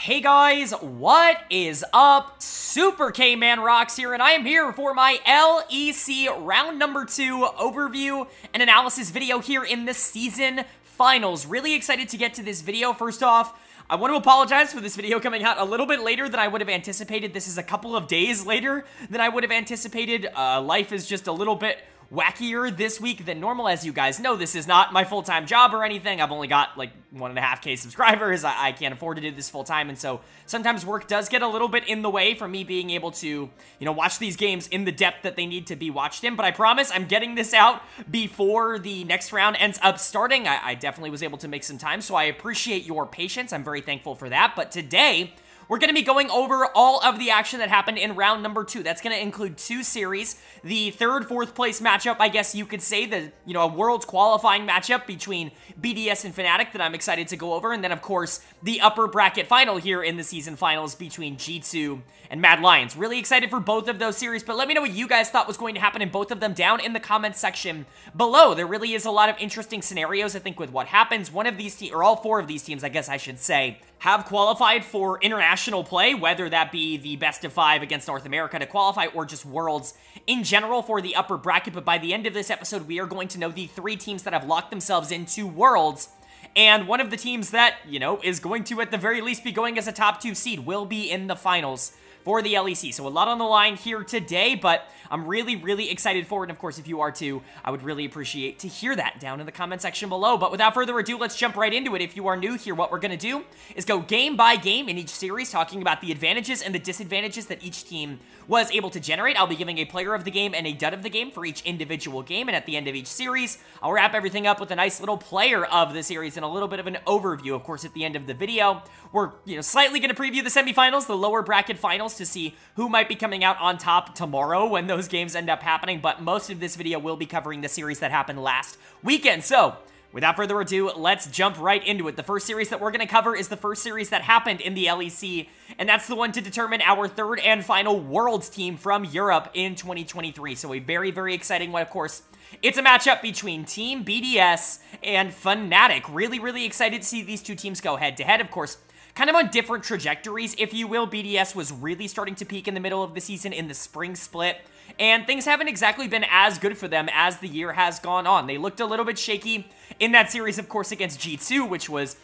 Hey guys, what is up? Super K-Man Rocks here, and I am here for my LEC round number 2 overview and analysis video here in the season finals. Really excited to get to this video. First off, I want to apologize for this video coming out a little bit later than I would have anticipated. This is a couple of days later than I would have anticipated. Life is just a little bit wackier this week than normal. As you guys know, this is not my full-time job or anything. I've only got like 1.5K subscribers. I can't afford to do this full-time, and so sometimes work does get a little bit in the way for me being able to, watch these games in the depth that they need to be watched in. But I promise I'm getting this out before the next round ends up starting. I definitely was able to make some time, so I appreciate your patience. I'm very thankful for that. But today, we're going to be going over all of the action that happened in round number 2. That's going to include 2 series. The third, fourth place matchup, I guess you could say, a Worlds qualifying matchup between BDS and Fnatic that I'm excited to go over. And then, of course, the upper bracket final here in the season finals between G2 and Mad Lions. Really excited for both of those series, but let me know what you guys thought was going to happen in both of them down in the comments section below. There really is a lot of interesting scenarios, I think, with what happens. One of these teams, or all 4 of these teams, I guess I should say, have qualified for international play, whether that be the best of 5 against North America to qualify or just Worlds in general for the upper bracket. But by the end of this episode, we are going to know the 3 teams that have locked themselves into Worlds. And one of the teams that, is going to at the very least be going as a top 2 seed will be in the finals for the LEC. So a lot on the line here today, but I'm really, really excited for it. And of course, if you are too, I would really appreciate to hear that down in the comment section below. But without further ado, let's jump right into it. If you are new here, what we're going to do is go game by game in each series, talking about the advantages and the disadvantages that each team was able to generate. I'll be giving a player of the game and a dud of the game for each individual game. And at the end of each series, I'll wrap everything up with a nice little player of the series and a little bit of an overview. Of course, at the end of the video, we're, slightly going to preview the semifinals, the lower bracket finals, to see who might be coming out on top tomorrow when those games end up happening. But most of this video will be covering the series that happened last weekend. So without further ado, let's jump right into it. The first series that we're going to cover is the first series that happened in the LEC, and that's the one to determine our third and final Worlds team from Europe in 2023. So a very, very exciting one, of course. It's a matchup between Team BDS and Fnatic. Really, really excited to see these two teams go head-to-head, of course. Kind of on different trajectories, if you will. BDS was really starting to peak in the middle of the season in the spring split, and things haven't exactly been as good for them as the year has gone on. They looked a little bit shaky in that series, of course, against G2, which was,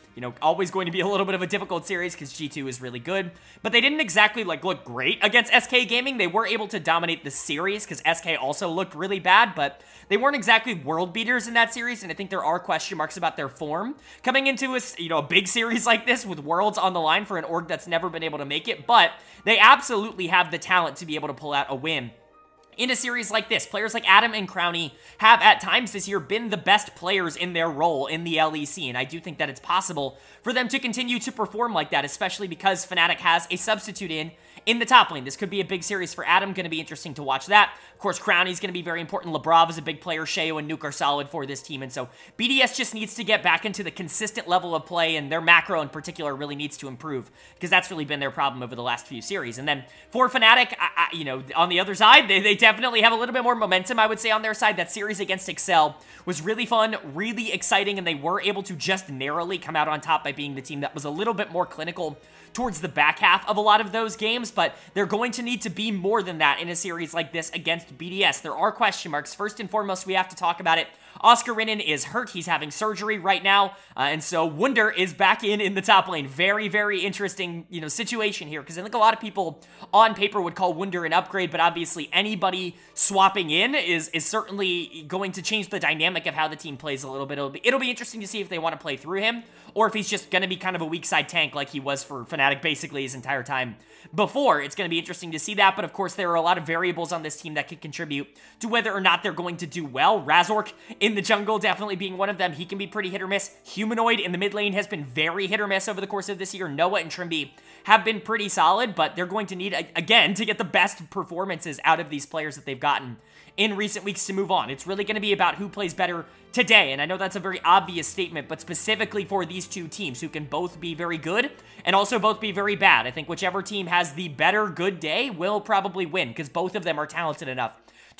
always going to be a little bit of a difficult series because G2 is really good. But they didn't exactly, look great against SK Gaming. They were able to dominate the series because SK also looked really bad, but they weren't exactly world beaters in that series, and I think there are question marks about their form coming into a big series like this with Worlds on the line for an org that's never been able to make it. But they absolutely have the talent to be able to pull out a win in a series like this. Players like Adam and Crownie have at times this year been the best players in their role in the LEC, and I do think that it's possible for them to continue to perform like that, especially because Fnatic has a substitute in the top lane. This could be a big series for Adam. Going to be interesting to watch that. Of course, Crownie's going to be very important. Lebrav is a big player. Sheo and Nuke are solid for this team, and so BDS just needs to get back into the consistent level of play, and their macro in particular really needs to improve because that's really been their problem over the last few series. And then for Fnatic, on the other side, they definitely have a little bit more momentum, I would say, on their side. That series against Excel was really fun, really exciting, and they were able to just narrowly come out on top by being the team that was a little bit more clinical towards the back half of a lot of those games, but they're going to need to be more than that in a series like this against BDS. There are question marks. First and foremost, we have to talk about it. Oscar Rinnan is hurt. He's having surgery right now, and so Wunder is back in the top lane. Very, very interesting, situation here, because I think a lot of people on paper would call Wunder an upgrade, but obviously anybody swapping in is certainly going to change the dynamic of how the team plays a little bit. It'll be interesting to see if they want to play through him, or if he's just going to be kind of a weak side tank like he was for Fnatic basically his entire time before. It's going to be interesting to see that, but of course there are a lot of variables on this team that could contribute to whether or not they're going to do well. Razork in the jungle definitely being one of them. He can be pretty hit or miss. Humanoid in the mid lane has been very hit or miss over the course of this year. Noah and Trimby have been pretty solid, but they're going to need, again, to get the best performances out of these players that they've gotten in recent weeks to move on. It's really going to be about who plays better today, and I know that's a very obvious statement, but specifically for these two teams who can both be very good and also both be very bad. I think whichever team has the better good day will probably win because both of them are talented enough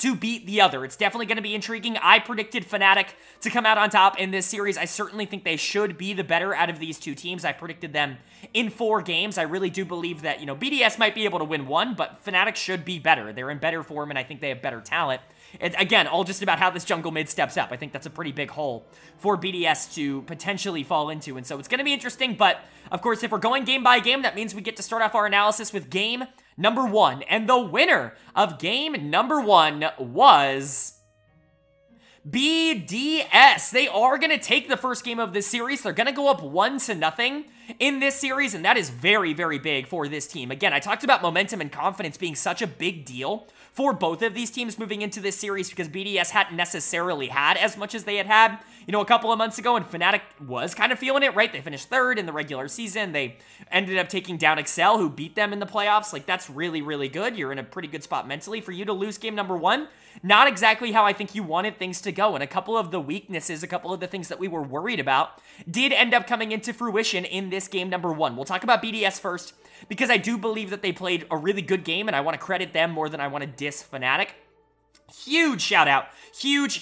to beat the other. It's definitely going to be intriguing. I predicted Fnatic to come out on top in this series. I certainly think they should be the better out of these two teams. I predicted them in 4 games. I really do believe that, you know, BDS might be able to win 1, but Fnatic should be better. They're in better form, and I think they have better talent. It's, again, all just about how this jungle mid steps up. I think that's a pretty big hole for BDS to potentially fall into, and so it's going to be interesting, but, of course, if we're going game by game, that means we get to start off our analysis with game number 1, and the winner of game number 1 was BDS. They are going to take the first game of this series. They're going to go up 1-0 in this series, and that is very, very big for this team. Again, I talked about momentum and confidence being such a big deal for both of these teams moving into this series because BDS hadn't necessarily had as much as they had, you know, a couple of months ago, and Fnatic was kind of feeling it, right? They finished 3rd in the regular season. They ended up taking down Excel, who beat them in the playoffs. Like, that's really, really good. You're in a pretty good spot mentally. For you to lose game number 1, not exactly how I think you wanted things to go, and a couple of the weaknesses, a couple of the things that we were worried about did end up coming into fruition in this game number 1. We'll talk about BDS first, because I do believe that they played a really good game, and I want to credit them more than I want to diss Fnatic. Huge shout out. Huge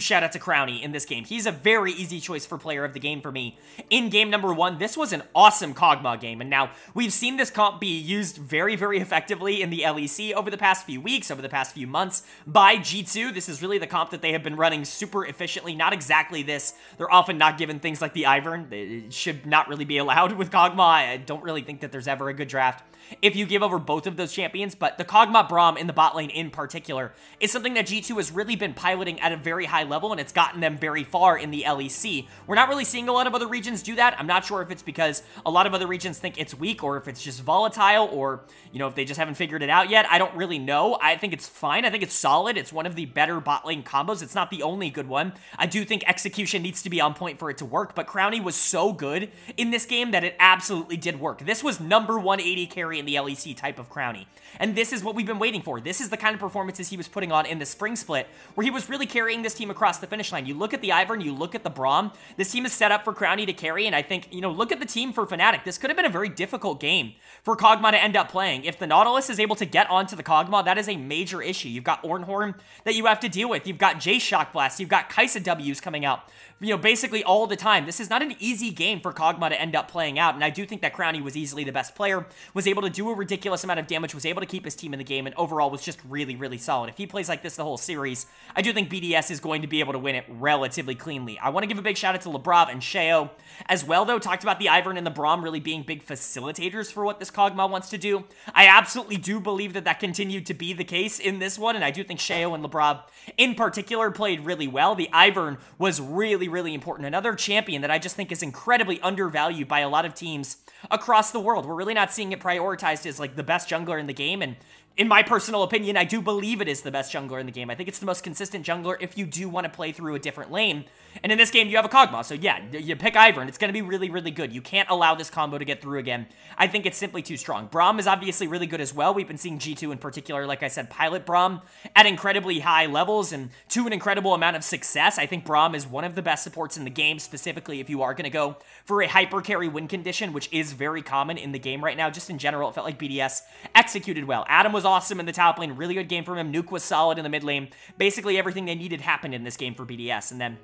shout out to Crownie in this game. He's a very easy choice for player of the game for me. In game number 1, this was an awesome Kog'Maw game, and now we've seen this comp be used very, very effectively in the LEC over the past few weeks, over the past few months by G2. This is really the comp that they have been running super efficiently. Not exactly this. They're often not given things like the Ivern. It should not really be allowed with Kog'Maw. I don't really think that there's ever a good draft if you give over both of those champions, but the Kog'Maw Braum in the bot lane in particular is something that G2 has really been piloting at a very high level, and it's gotten them very far in the LEC. We're not really seeing a lot of other regions do that. I'm not sure if it's because a lot of other regions think it's weak, or if it's just volatile, or, you know, if they just haven't figured it out yet. I don't really know. I think it's fine. I think it's solid. It's one of the better bot lane combos. It's not the only good one. I do think execution needs to be on point for it to work, but Crownie was so good in this game that it absolutely did work. This was number 180 carry in the LEC type of Crownie. And this is what we've been waiting for. This is the kind of performances he was putting on in the spring split, where he was really carrying this team across the finish line. You look at the Ivern, you look at the Braum, this team is set up for Crownie to carry, and I think, you know, look at the team for Fnatic. This could have been a very difficult game for Kog'Maw to end up playing. If the Nautilus is able to get onto the Kog'Maw, that is a major issue. You've got Ornhorn that you have to deal with. You've got J Shock Blast. You've got Kai'Sa W's coming out, you know, basically all the time. This is not an easy game for Kog'Maw to end up playing out, and I do think that Crownie was easily the best player, was able to do a ridiculous amount of damage, was able to keep his team in the game, and overall was just really, really solid. If he plays like this the whole series, I do think BDS is going to be able to win it relatively cleanly. I want to give a big shout out to Lebrav and Sheo as well, though. Talked about the Ivern and the Braum really being big facilitators for what this Kog'Maw wants to do. I absolutely do believe that that continued to be the case in this one, and I do think Sheo and Lebrav in particular played really well. The Ivern was really, really important. Another champion that I just think is incredibly undervalued by a lot of teams across the world. We're really not seeing it prioritized as like the best jungler in the game, and in my personal opinion, I do believe it is the best jungler in the game. I think it's the most consistent jungler if you do want to play through a different lane. And in this game, you have a Kog'Maw. So yeah, you pick Ivern. It's going to be really, really good. You can't allow this combo to get through again. I think it's simply too strong. Braum is obviously really good as well. We've been seeing G2 in particular, like I said, pilot Braum at incredibly high levels and to an incredible amount of success. I think Braum is one of the best supports in the game, specifically if you are going to go for a hyper carry win condition, which is very common in the game right now. Just in general, it felt like BDS executed well. Adam was awesome in the top lane. Really good game from him. Nuke was solid in the mid lane. Basically, everything they needed happened in this game for BDS. And then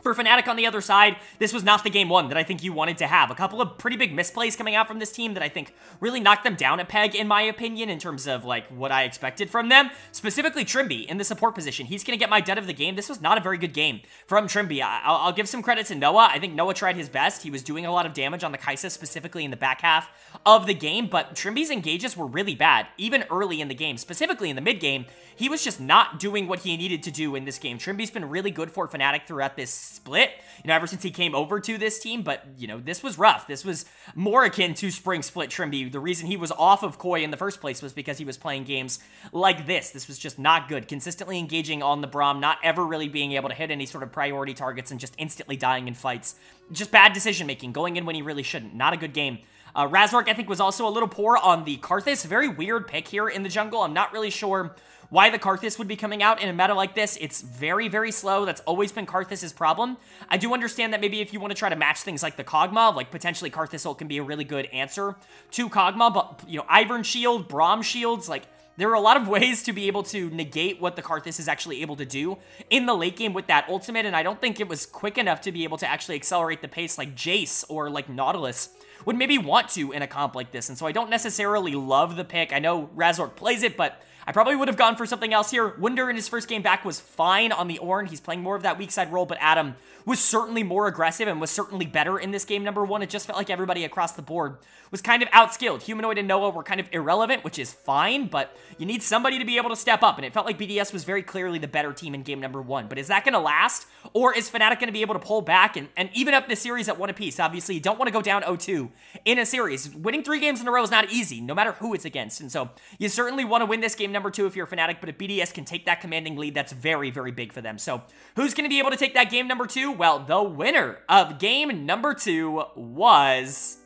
for Fnatic on the other side, this was not the game 1 that I think you wanted to have. A couple of pretty big misplays coming out from this team that I think really knocked them down a peg, in my opinion, in terms of, like, what I expected from them. Specifically, Trimby in the support position. He's going to get my dud of the game. This was not a very good game from Trimby. I'll give some credit to Noah. I think Noah tried his best. He was doing a lot of damage on the Kai'Sa, specifically in the back half of the game, but Trimby's engages were really bad, even early in the game. Specifically in the mid game, he was just not doing what he needed to do in this game. Trimby's been really good for Fnatic throughout this split, you know, ever since he came over to this team, but, you know, this was rough. This was more akin to spring split Trimby. The reason he was off of Koi in the first place was because he was playing games like this. This was just not good. Consistently engaging on the Braum, not ever really being able to hit any sort of priority targets and just instantly dying in fights. Just bad decision-making, going in when he really shouldn't. Not a good game. Razork, I think, was also a little poor on the Karthus. Very weird pick here in the jungle. I'm not really sure why the Karthus would be coming out in a meta like this. It's very, very slow. That's always been Karthus' problem. I do understand that maybe if you want to try to match things like the Kog'Maw, like potentially Karthus ult can be a really good answer to Kog'Maw, but, you know, Ivern shield, Braum shields, like, There are a lot of ways to be able to negate what the Karthus is actually able to do in the late game with that ultimate, and I don't think it was quick enough to be able to actually accelerate the pace like Jace or like Nautilus would maybe want to in a comp like this, and so I don't necessarily love the pick. I know Razork plays it, but I probably would have gone for something else here. Wunder in his first game back was fine on the Ornn. He's playing more of that weak side role, but Adam was certainly more aggressive and was certainly better in this game number 1. It just felt like everybody across the board was kind of outskilled. Humanoid and Noah were kind of irrelevant, which is fine, but you need somebody to be able to step up, and it felt like BDS was very clearly the better team in game number 1. But is that going to last, or is Fnatic going to be able to pull back and even up this series at 1 apiece? Obviously, you don't want to go down 0-2 in a series. Winning 3 games in a row is not easy, no matter who it's against, and so you certainly want to win this game number 2 if you're Fnatic, but if BDS can take that commanding lead, that's very, very big for them. So who's going to be able to take that game number 2? Well, the winner of game number 2 was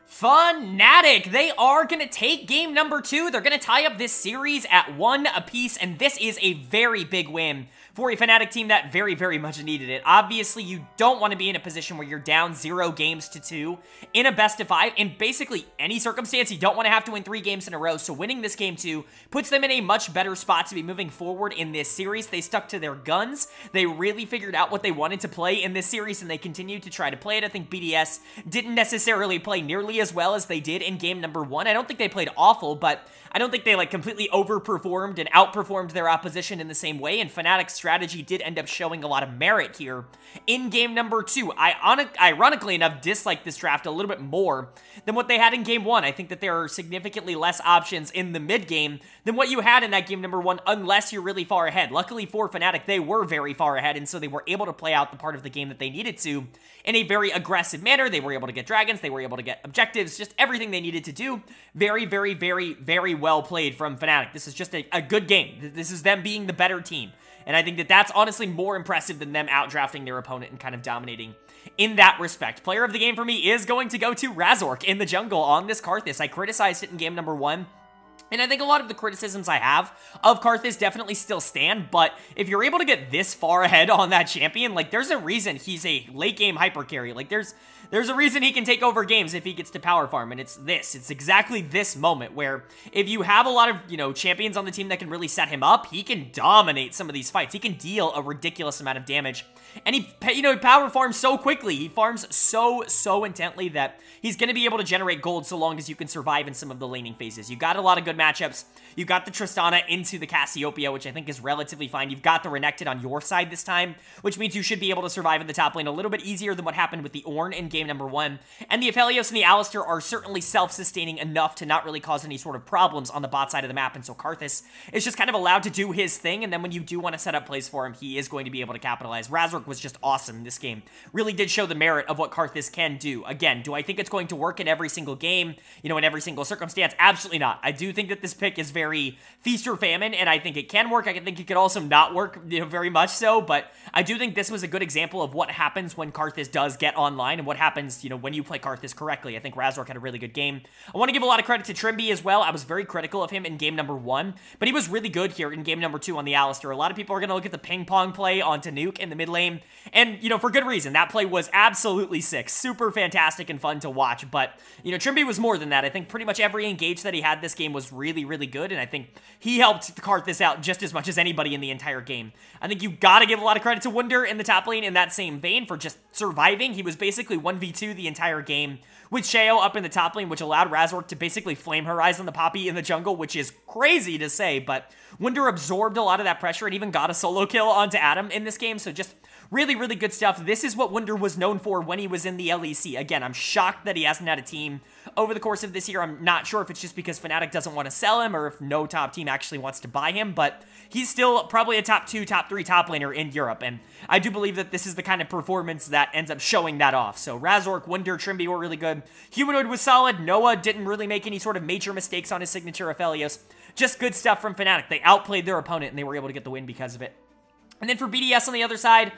Fnatic. They are going to take game number 2. They're going to tie up this series at 1 apiece, and this is a very big win for a Fnatic team that very, very much needed it. Obviously, you don't want to be in a position where you're down 0 games to 2 in a best of 5. In basically any circumstance, you don't want to have to win 3 games in a row, so winning this game 2 puts them in a much better spot to be moving forward in this series. They stuck to their guns. They really figured out what they wanted to play in this series, and they continued to try to play it. I think BDS didn't necessarily play nearly as well as they did in game number 1. I don't think they played awful, but I don't think they like completely overperformed and outperformed their opposition in the same way, and Fnatic's strategy did end up showing a lot of merit here in game number 2. I ironically enough dislike this draft a little bit more than what they had in game 1. I think that there are significantly less options in the mid game than what you had in that game number 1 unless you're really far ahead. Luckily for Fnatic, they were very far ahead, and so they were able to play out the part of the game that they needed to in a very aggressive manner. They were able to get dragons, they were able to get objectives, just everything they needed to do. Very, very, very, very well played from Fnatic. This is just a good game. This is them being the better team. And I think that that's honestly more impressive than them outdrafting their opponent and kind of dominating in that respect. Player of the game for me is going to go to Razork in the jungle on this Karthus. I criticized it in game number 1. And I think a lot of the criticisms I have of Karthus definitely still stand, but if you're able to get this far ahead on that champion, like, there's a reason he's a late game hyper carry. Like, there's a reason he can take over games if he gets to power farm, and it's exactly this moment where if you have a lot of, you know, champions on the team that can really set him up, he can dominate some of these fights. He can deal a ridiculous amount of damage, and he power farms so quickly. He farms so intently that he's going to be able to generate gold so long as you can survive in some of the laning phases. You got a lot of good matchups. You got the Tristana into the Cassiopeia, which I think is relatively fine. You've got the Renekton on your side this time, which means you should be able to survive in the top lane a little bit easier than what happened with the Ornn in game number 1. And the Aphelios and the Alistar are certainly self-sustaining enough to not really cause any sort of problems on the bot side of the map, and so Karthus is just kind of allowed to do his thing, and then when you do want to set up plays for him, he is going to be able to capitalize. Razork was just awesome in this game. Really did show the merit of what Karthus can do. Again, do I think it's going to work in every single game, you know, in every single circumstance? Absolutely not. I do think that this pick is very feast or famine, and I think it can work. I think it could also not work, you know, very much so, but I do think this was a good example of what happens when Karthus does get online and what happens, you know, when you play Karthus correctly. I think Razork had a really good game. I want to give a lot of credit to Trimby as well. I was very critical of him in game number 1, but he was really good here in game number 2 on the Alistar. A lot of people are going to look at the ping pong play onto Nuke in the mid lane, and, you know, for good reason. That play was absolutely sick. Super fantastic and fun to watch, but, you know, Trimby was more than that. I think pretty much every engage that he had this game was really, really good, and I think he helped Karthus out just as much as anybody in the entire game. I think you gotta give a lot of credit to Wunder in the top lane in that same vein for just surviving. He was basically 1v2 the entire game with Sheo up in the top lane, which allowed Razork to basically flame Horizon the Poppy in the jungle, which is crazy to say, but Wunder absorbed a lot of that pressure and even got a solo kill onto Adam in this game, so just really, really good stuff. This is what Wunder was known for when he was in the LEC. Again, I'm shocked that he hasn't had a team over the course of this year. I'm not sure if it's just because Fnatic doesn't want to sell him or if no top team actually wants to buy him, but he's still probably a top 2, top 3 top laner in Europe, and I do believe that this is the kind of performance that ends up showing that off. So Razork, Wunder, Trimby were really good. Humanoid was solid. Noah didn't really make any sort of major mistakes on his signature Aphelios. Just good stuff from Fnatic. They outplayed their opponent, and they were able to get the win because of it. And then for BDS on the other side,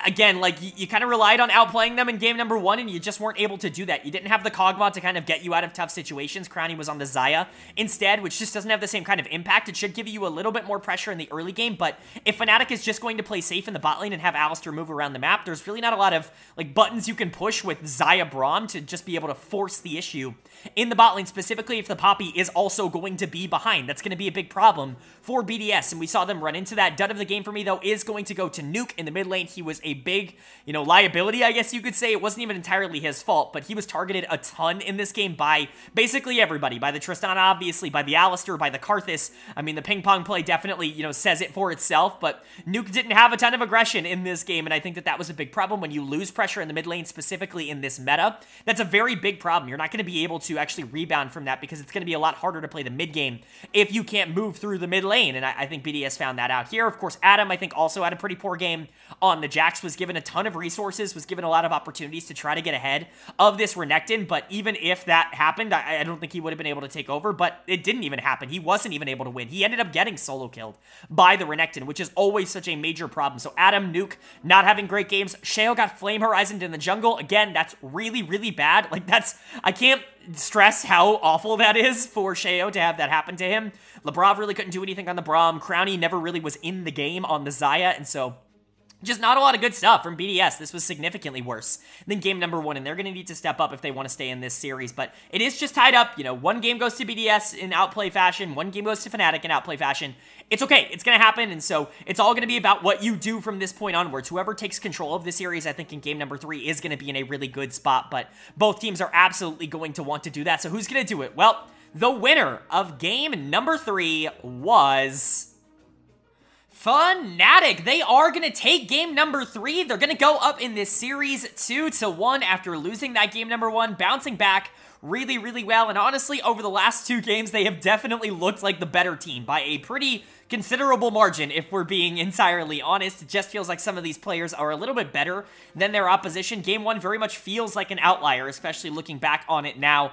again, like, you kind of relied on outplaying them in game number 1, and you just weren't able to do that. You didn't have the Kog'Maw to kind of get you out of tough situations. Crownie was on the Xayah instead, which just doesn't have the same kind of impact. It should give you a little bit more pressure in the early game, but if Fnatic is just going to play safe in the bot lane and have Alistar move around the map, there's really not a lot of, like, buttons you can push with Xayah Braum to just be able to force the issue in the bot lane, specifically if the Poppy is also going to be behind. That's going to be a big problem for BDS, and we saw them run into that. Dud of the game for me, though, is going to go to Nuke in the mid lane. He was a big, you know, liability, I guess you could say. It wasn't even entirely his fault, but he was targeted a ton in this game by basically everybody. By the Tristana, obviously, by the Alistar, by the Karthus. I mean, the ping pong play definitely, you know, says it for itself, but Nuke didn't have a ton of aggression in this game, and I think that that was a big problem when you lose pressure in the mid lane, specifically in this meta. That's a very big problem. You're not going to be able to actually rebound from that because it's going to be a lot harder to play the mid game if you can't move through the mid lane, and I think BDS found that out here. Of course, Adam, I think, also had a pretty poor game on the Jax, was given a ton of resources, was given a lot of opportunities to try to get ahead of this Renekton, but even if that happened, I don't think he would have been able to take over, but it didn't even happen. He wasn't even able to win. He ended up getting solo killed by the Renekton, which is always such a major problem. So Adam, Nuke, not having great games. Sheo got Flame Horizoned in the jungle. Again, that's really, really bad. Like, I can't stress how awful that is for Sheo to have that happen to him. Labrav really couldn't do anything on the Braum. Crownie never really was in the game on the Xayah, and so just not a lot of good stuff from BDS. This was significantly worse than game number 1, and they're going to need to step up if they want to stay in this series. But it is just tied up. You know, one game goes to BDS in outplay fashion, one game goes to Fnatic in outplay fashion. It's okay. It's going to happen, and so it's all going to be about what you do from this point onwards. Whoever takes control of the series, I think in game number 3, is going to be in a really good spot, but both teams are absolutely going to want to do that. So who's going to do it? Well, the winner of game number 3 was Fnatic. They are going to take game number 3. They're going to go up in this series 2-1 after losing that game number 1, bouncing back really, really well. And honestly, over the last 2 games, they have definitely looked like the better team by a pretty considerable margin, if we're being entirely honest. It just feels like some of these players are a little bit better than their opposition. Game 1 very much feels like an outlier, especially looking back on it now.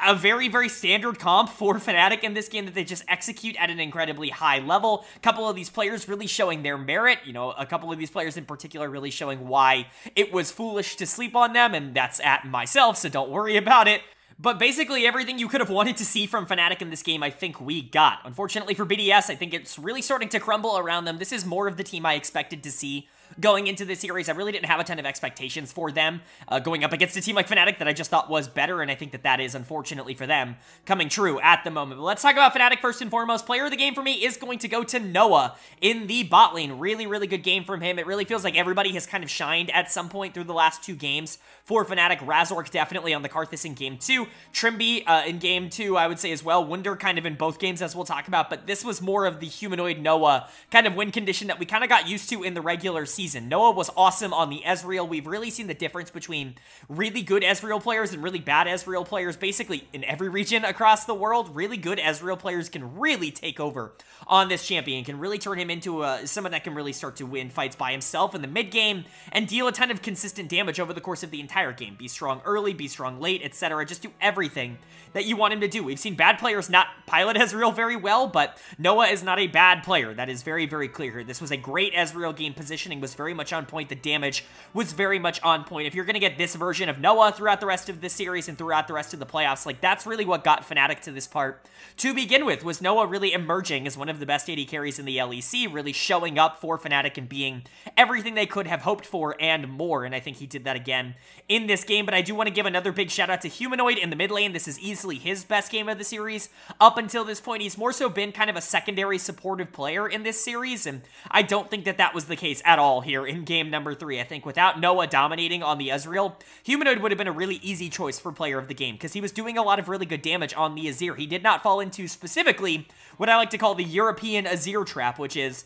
A very, very standard comp for Fnatic in this game that they just execute at an incredibly high level. A couple of these players really showing their merit. You know, a couple of these players in particular really showing why it was foolish to sleep on them, and that's at myself, so don't worry about it. But basically everything you could have wanted to see from Fnatic in this game, I think we got. Unfortunately for BDS, I think it's really starting to crumble around them. This is more of the team I expected to see going into this series. I really didn't have a ton of expectations for them going up against a team like Fnatic that I just thought was better, and I think that that is, unfortunately for them, coming true at the moment. But let's talk about Fnatic first and foremost. Player of the game for me is going to go to Noah in the bot lane. Really, really good game from him. It really feels like everybody has kind of shined at some point through the last 2 games for Fnatic. Razork definitely on the Karthus in game 2. Trimby in game 2, I would say as well. Wunder kind of in both games, as we'll talk about, but this was more of the humanoid Noah kind of win condition that we kind of got used to in the regular season. Noah was awesome on the Ezreal. We've really seen the difference between really good Ezreal players and really bad Ezreal players, basically in every region across the world. Really good Ezreal players can really take over on this champion, can really turn him into someone that can really start to win fights by himself in the mid game and deal a ton of consistent damage over the course of the entire game. Be strong early, be strong late, etc. Just do everything that you want him to do. We've seen bad players not pilot Ezreal very well, but Noah is not a bad player. That is very, very clear here. This was a great Ezreal game. Positioning was very much on point. The damage was very much on point. If you're going to get this version of Noah throughout the rest of this series and throughout the rest of the playoffs, like, that's really what got Fnatic to this part to begin with, was Noah really emerging as one of the best AD carries in the LEC, really showing up for Fnatic and being everything they could have hoped for and more, and I think he did that again in this game. But I do want to give another big shout out to Humanoid in the mid lane. This is easily his best game of the series. Up until this point, he's more so been kind of a secondary supportive player in this series, and I don't think that that was the case at all here in game number 3. I think without Noah dominating on the Ezreal, Humanoid would have been a really easy choice for player of the game, because he was doing a lot of really good damage on the Azir. He did not fall into specifically what I like to call the European Azir trap, which is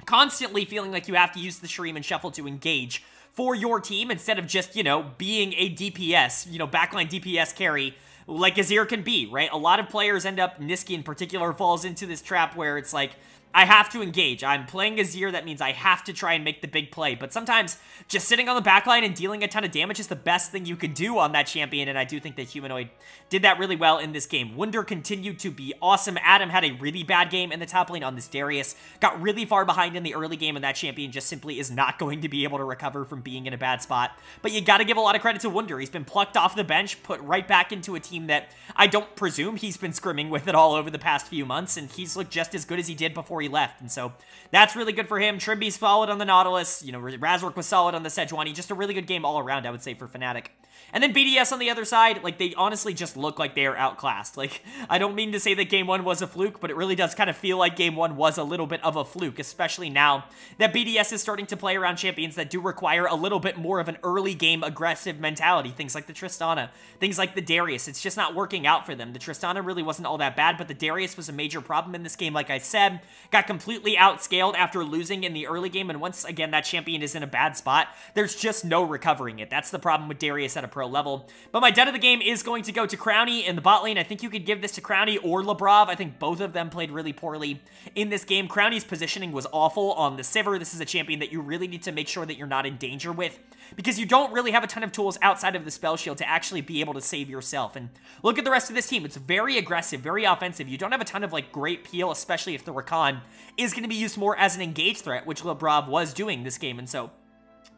constantly feeling like you have to use the Shreem and Shuffle to engage for your team instead of just, you know, being a DPS, you know, backline DPS carry like Azir can be, right? A lot of players end up, Niski in particular falls into this trap where it's like, I have to engage. I'm playing Azir, that means I have to try and make the big play. But sometimes just sitting on the backline and dealing a ton of damage is the best thing you could do on that champion, and I do think that Humanoid did that really well in this game. Wunder continued to be awesome. Adam had a really bad game in the top lane on this Darius. Got really far behind in the early game, and that champion just simply is not going to be able to recover from being in a bad spot. But you gotta give a lot of credit to Wunder. He's been plucked off the bench, put right back into a team that I don't presume he's been scrimming with at all over the past few months, and he's looked just as good as he did before he left, and so that's really good for him. Trimby's solid on the Nautilus, you know, Razork was solid on the Sejuani, just a really good game all around, I would say, for Fnatic. And then BDS on the other side, like, they honestly just look like they are outclassed. Like, I don't mean to say that Game 1 was a fluke, but it really does kind of feel like Game 1 was a little bit of a fluke, especially now that BDS is starting to play around champions that do require a little bit more of an early game aggressive mentality. Things like the Tristana, things like the Darius. It's just not working out for them. The Tristana really wasn't all that bad, but the Darius was a major problem in this game, like I said. Got completely outscaled after losing in the early game, and once again that champion is in a bad spot, there's just no recovering it. That's the problem with Darius at a pro level. But my dead of the game is going to go to Crownie in the bot lane. I think you could give this to Crownie or Labrov. I think both of them played really poorly in this game. Crownie's positioning was awful on the Sivir. This is a champion that you really need to make sure that you're not in danger with, because you don't really have a ton of tools outside of the spell shield to actually be able to save yourself. And look at the rest of this team. It's very aggressive, very offensive. You don't have a ton of, like, great peel, especially if the Rakan is going to be used more as an engage threat, which Labrov was doing this game, and so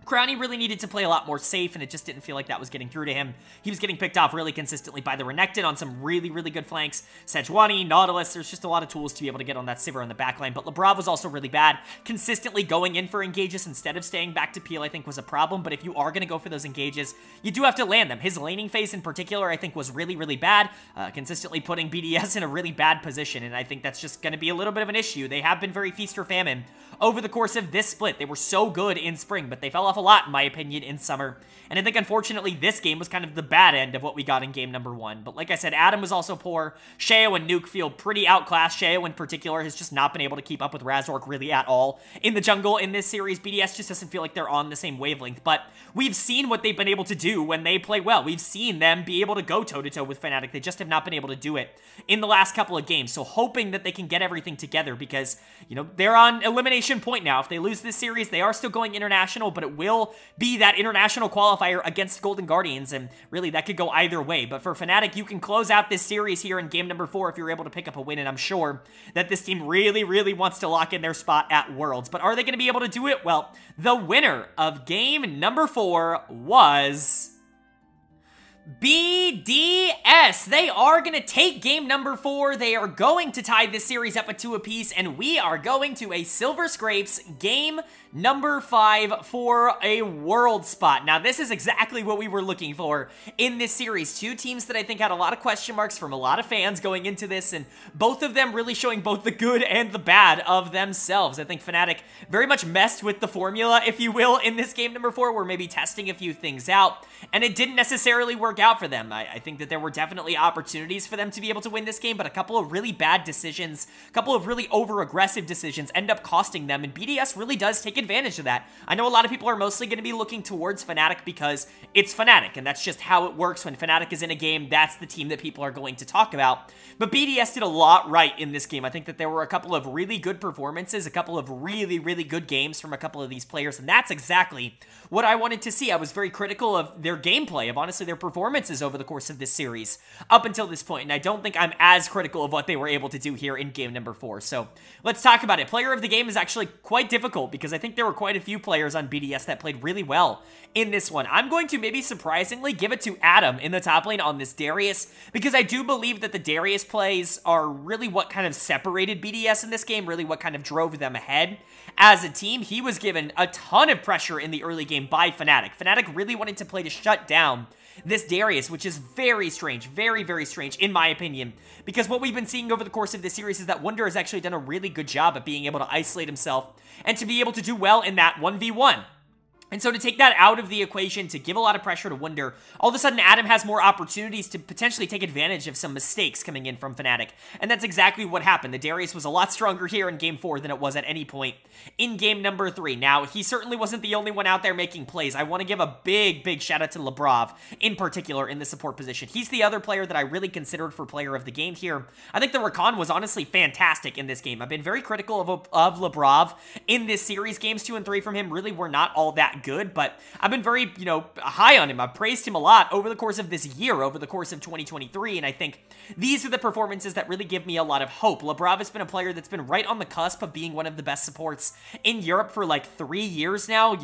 Crownie really needed to play a lot more safe, and it just didn't feel like that was getting through to him. He was getting picked off really consistently by the Renekton on some really, really good flanks. Sejuani, Nautilus, there's just a lot of tools to be able to get on that Sivir on the backline, but Labrov was also really bad. Consistently going in for engages instead of staying back to peel, I think, was a problem, but if you are going to go for those engages, you do have to land them. His laning phase in particular, I think, was really, really bad, consistently putting BDS in a really bad position, and I think that's just going to be a little bit of an issue. They have been very feast or famine over the course of this split. They were so good in spring, but they fell off a lot, in my opinion, in summer. And I think, unfortunately, this game was kind of the bad end of what we got in game number 1. But like I said, Adam was also poor. Sheo and Nuke feel pretty outclassed. Sheo, in particular, has just not been able to keep up with Razork really at all in the jungle in this series. BDS just doesn't feel like they're on the same wavelength. But we've seen what they've been able to do when they play well. We've seen them be able to go toe-to-toe with Fnatic. They just have not been able to do it in the last couple of games. So hoping that they can get everything together, because, you know, they're on elimination point now. If they lose this series, they are still going international, but it will be that international qualifier against Golden Guardians, and really that could go either way. But for Fnatic, you can close out this series here in game number 4 if you're able to pick up a win, and I'm sure that this team really, really wants to lock in their spot at Worlds. But are they going to be able to do it? Well, the winner of game number 4 was BDS. They are going to take game number 4. They are going to tie this series up at 2 apiece, and we are going to a Silver Scrapes game number 5 for a world spot. Now, this is exactly what we were looking for in this series. 2 teams that I think had a lot of question marks from a lot of fans going into this, and both of them really showing both the good and the bad of themselves. I think Fnatic very much messed with the formula, if you will, in this game number 4. We're maybe testing a few things out, and it didn't necessarily work out for them. I think that there were definitely opportunities for them to be able to win this game, but a couple of really bad decisions, a couple of really over-aggressive decisions end up costing them, and BDS really does take advantage of that. I know a lot of people are mostly going to be looking towards Fnatic because it's Fnatic, and that's just how it works. When Fnatic is in a game, that's the team that people are going to talk about. But BDS did a lot right in this game. I think that there were a couple of really good performances, a couple of really, really good games from a couple of these players, and that's exactly what I wanted to see. I was very critical of their gameplay, of honestly their performances over the course of this series up until this point, and I don't think I'm as critical of what they were able to do here in game number 4. So let's talk about it. Player of the game is actually quite difficult because I think there were quite a few players on BDS that played really well in this one. I'm going to maybe surprisingly give it to Adam in the top lane on this Darius, because I do believe that the Darius plays are really what kind of separated BDS in this game, really what kind of drove them ahead as a team. He was given a ton of pressure in the early game by Fnatic. Fnatic really wanted to play to shut down this Darius, which is very strange, very, very strange, in my opinion, because what we've been seeing over the course of this series is that Wunder has actually done a really good job at being able to isolate himself and to be able to do well in that 1v1. And so to take that out of the equation, to give a lot of pressure to Wunder, all of a sudden Adam has more opportunities to potentially take advantage of some mistakes coming in from Fnatic. And that's exactly what happened. The Darius was a lot stronger here in Game 4 than it was at any point in Game number 3. Now, he certainly wasn't the only one out there making plays. I want to give a big shout out to Lebrov, in particular, in the support position. He's the other player that I really considered for player of the game here. I think the Rakan was honestly fantastic in this game. I've been very critical of Lebrov in this series. Games 2 and 3 from him really were not all that good, but I've been very, high on him. I've praised him a lot over the course of this year, over the course of 2023, and I think these are the performances that really give me a lot of hope. Lebrov has been a player that's been right on the cusp of being one of the best supports in Europe for like 3 years now,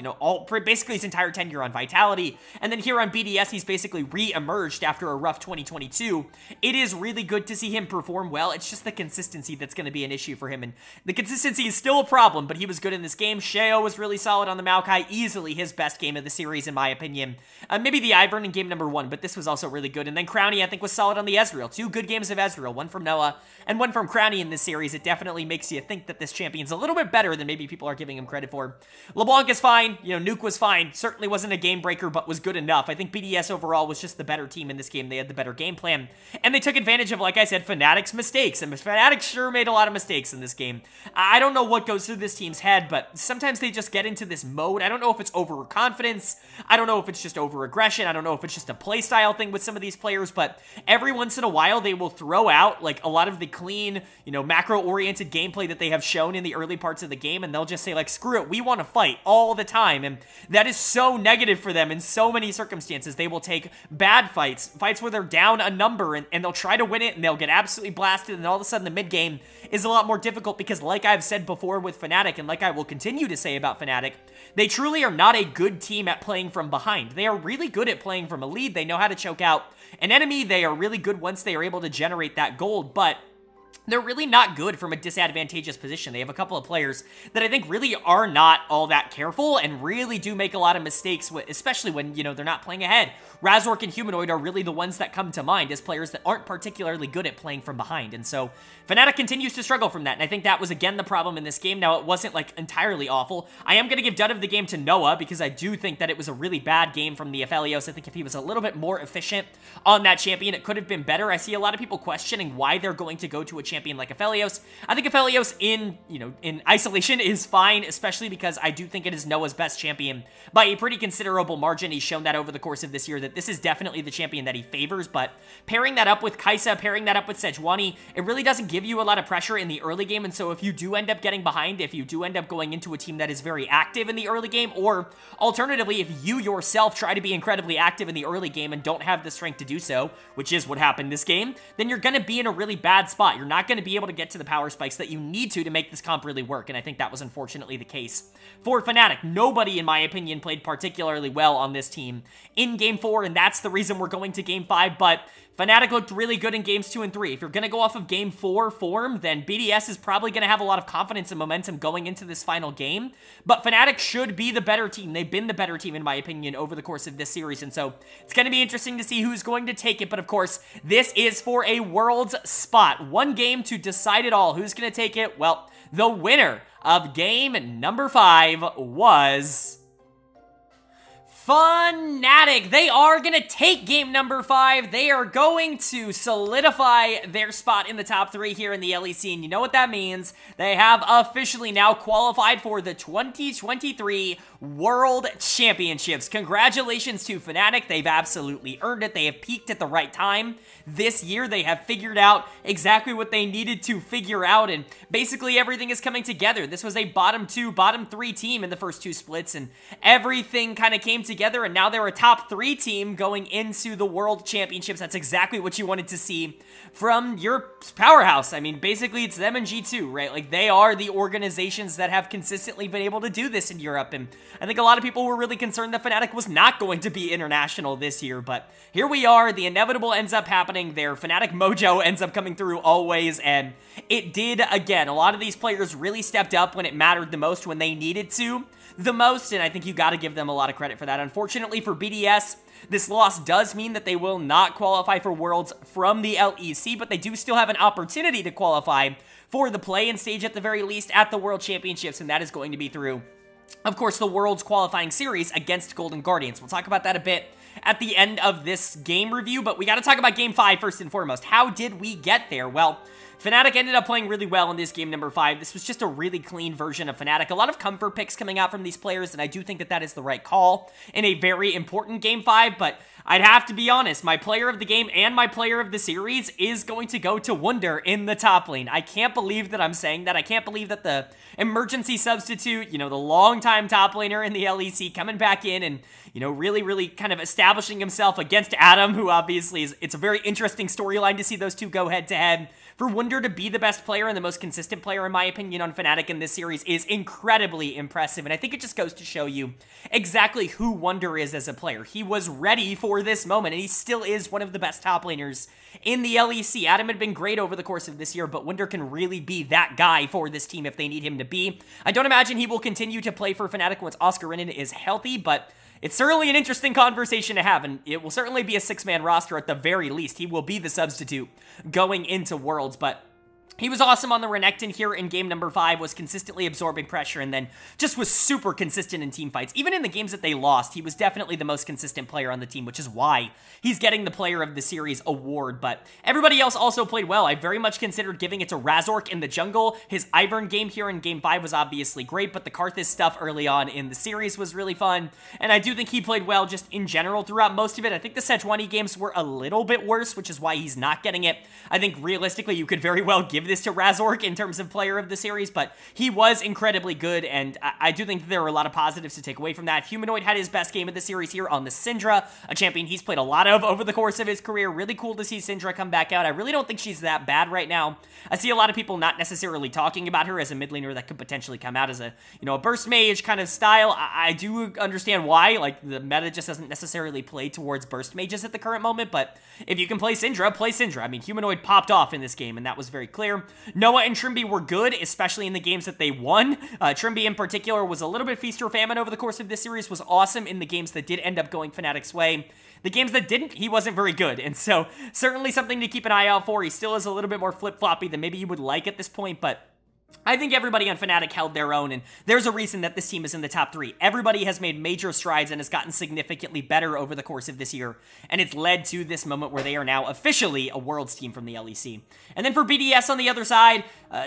basically his entire tenure on Vitality, and then here on BDS, he's basically re-emerged after a rough 2022. It is really good to see him perform well. It's just the consistency that's going to be an issue for him, and the consistency is still a problem, but he was good in this game. Sheo was really solid on the Maokai, easily his best game of the series, in my opinion. Maybe the Ivern in game number 1, but this was also really good. And then Crownie, I think, was solid on the Ezreal. 2 good games of Ezreal, one from Noah and one from Crownie in this series. It definitely makes you think that this champion's a little bit better than maybe people are giving him credit for. LeBlanc is fine. Nuke was fine. Certainly wasn't a game breaker, but was good enough. I think BDS overall was just the better team in this game. They had the better game plan. And they took advantage of, like I said, Fnatic's mistakes. And Fnatic sure made a lot of mistakes in this game. I don't know what goes through this team's head, but sometimes they just get into this mode. I don't know if it's overconfidence. I don't know if it's just over-aggression. I don't know if it's just a playstyle thing with some of these players, but every once in a while they will throw out like a lot of the clean, macro-oriented gameplay that they have shown in the early parts of the game, and they'll just say like, screw it, we want to fight all the time, and that is so negative for them in so many circumstances. They will take bad fights where they're down a number, and they'll try to win it, and they'll get absolutely blasted, and all of a sudden the mid-game is a lot more difficult because, like I've said before with Fnatic, and like I will continue to say about Fnatic, they truly are not a good team at playing from behind. They are really good at playing from a lead. They know how to choke out an enemy. They are really good once they are able to generate that gold, but they're really not good from a disadvantageous position. They have a couple of players that I think really are not all that careful and really do make a lot of mistakes, especially when, they're not playing ahead. Razork and Humanoid are really the ones that come to mind as players that aren't particularly good at playing from behind. And so Fnatic continues to struggle from that, and I think that was, again, the problem in this game. Now, it wasn't, like, entirely awful. I am going to give dud of the game to Noah because I do think that it was a really bad game from the Aphelios. I think if he was a little bit more efficient on that champion, it could have been better. I see a lot of people questioning why they're going to go to a champion like Aphelios. I think Aphelios in isolation is fine, especially because I do think it is Noah's best champion by a pretty considerable margin. He's shown that over the course of this year that this is definitely the champion that he favors, but pairing that up with Kai'Sa, pairing that up with Sejuani, it really doesn't give you a lot of pressure in the early game, and so if you do end up getting behind, if you do end up going into a team that is very active in the early game, or alternatively, if you yourself try to be incredibly active in the early game and don't have the strength to do so, which is what happened this game, then you're going to be in a really bad spot. You're not going to be able to get to the power spikes that you need to make this comp really work, and I think that was unfortunately the case for Fnatic. Nobody, in my opinion, played particularly well on this team in Game 4, and that's the reason we're going to Game 5, but Fnatic looked really good in Games 2 and 3. If you're going to go off of Game 4 form, then BDS is probably going to have a lot of confidence and momentum going into this final game, but Fnatic should be the better team. They've been the better team, in my opinion, over the course of this series, and so it's going to be interesting to see who's going to take it, but of course, this is for a Worlds spot. One game to decide it all. Who's going to take it? Well, the winner of Game number 5 was Fnatic. They are going to take Game number 5. They are going to solidify their spot in the top 3 here in the LEC, and you know what that means. They have officially now qualified for the 2023 World Championships. Congratulations to Fnatic. They've absolutely earned it. They have peaked at the right time. This year, they have figured out exactly what they needed to figure out, and basically everything is coming together. This was a bottom 2, bottom 3 team in the first 2 splits, and everything kind of came together, and now they're a top 3 team going into the World Championships. That's exactly what you wanted to see from your powerhouse. I mean, basically, it's them and G2, right? Like, they are the organizations that have consistently been able to do this in Europe, and I think a lot of people were really concerned that Fnatic was not going to be international this year, but here we are. The inevitable ends up happening. Their Fnatic mojo ends up coming through always, and it did again. A lot of these players really stepped up when it mattered the most, when they needed to the most, and I think you got to give them a lot of credit for that. Unfortunately for BDS, this loss does mean that they will not qualify for Worlds from the LEC, but they do still have an opportunity to qualify for the play-in stage at the very least at the World Championships, and that is going to be through of course, the Worlds qualifying series against Golden Guardians. We'll talk about that a bit at the end of this game review, but we got to talk about Game 5 first and foremost. How did we get there? Well, Fnatic ended up playing really well in this game number 5. This was just a really clean version of Fnatic. A lot of comfort picks coming out from these players, and I do think that that is the right call in a very important Game 5, but I'd have to be honest, my player of the game and my player of the series is going to go to Wunder in the top lane. I can't believe that I'm saying that. I can't believe that the emergency substitute, you know, the longtime top laner in the LEC coming back in and, you know, really kind of establishing himself against Adam, who obviously is, it's a very interesting storyline to see those two go head to head. For Wunder to be the best player and the most consistent player, in my opinion, on Fnatic in this series is incredibly impressive, and I think it just goes to show you exactly who Wunder is as a player. He was ready for this moment, and he still is one of the best top laners in the LEC. Adam had been great over the course of this year, but Wunder can really be that guy for this team if they need him to be. I don't imagine he will continue to play for Fnatic once Oscar Renan is healthy, but it's certainly an interesting conversation to have, and it will certainly be a 6-man roster at the very least. He will be the substitute going into Worlds, but he was awesome on the Renekton here in game number 5, was consistently absorbing pressure, and then just was super consistent in team fights. Even in the games that they lost, he was definitely the most consistent player on the team, which is why he's getting the Player of the Series award. But everybody else also played well. I very much considered giving it to Razork in the jungle. His Ivern game here in game 5 was obviously great, but the Karthus stuff early on in the series was really fun, and I do think he played well just in general throughout most of it. I think the Sejuani games were a little bit worse, which is why he's not getting it. I think realistically, you could very well give this to Razork in terms of player of the series, but he was incredibly good, and I do think that there were a lot of positives to take away from that. Humanoid had his best game of the series here on the Syndra, a champion he's played a lot of over the course of his career. Really cool to see Syndra come back out. I really don't think she's that bad right now. I see a lot of people not necessarily talking about her as a mid laner that could potentially come out as a, you know, a burst mage kind of style. I do understand why, like, the meta just doesn't necessarily play towards burst mages at the current moment, but if you can play Syndra, play Syndra. I mean, Humanoid popped off in this game, and that was very clear. Noah and Trimby were good, especially in the games that they won. Trimby in particular was a little bit feast or famine over the course of this series, was awesome in the games that did end up going Fnatic's way. The games that didn't, he wasn't very good, and so certainly something to keep an eye out for. He still is a little bit more flip-floppy than maybe you would like at this point, but I think everybody on Fnatic held their own, and there's a reason that this team is in the top 3. Everybody has made major strides and has gotten significantly better over the course of this year, and it's led to this moment where they are now officially a Worlds team from the LEC. And then for BDS on the other side,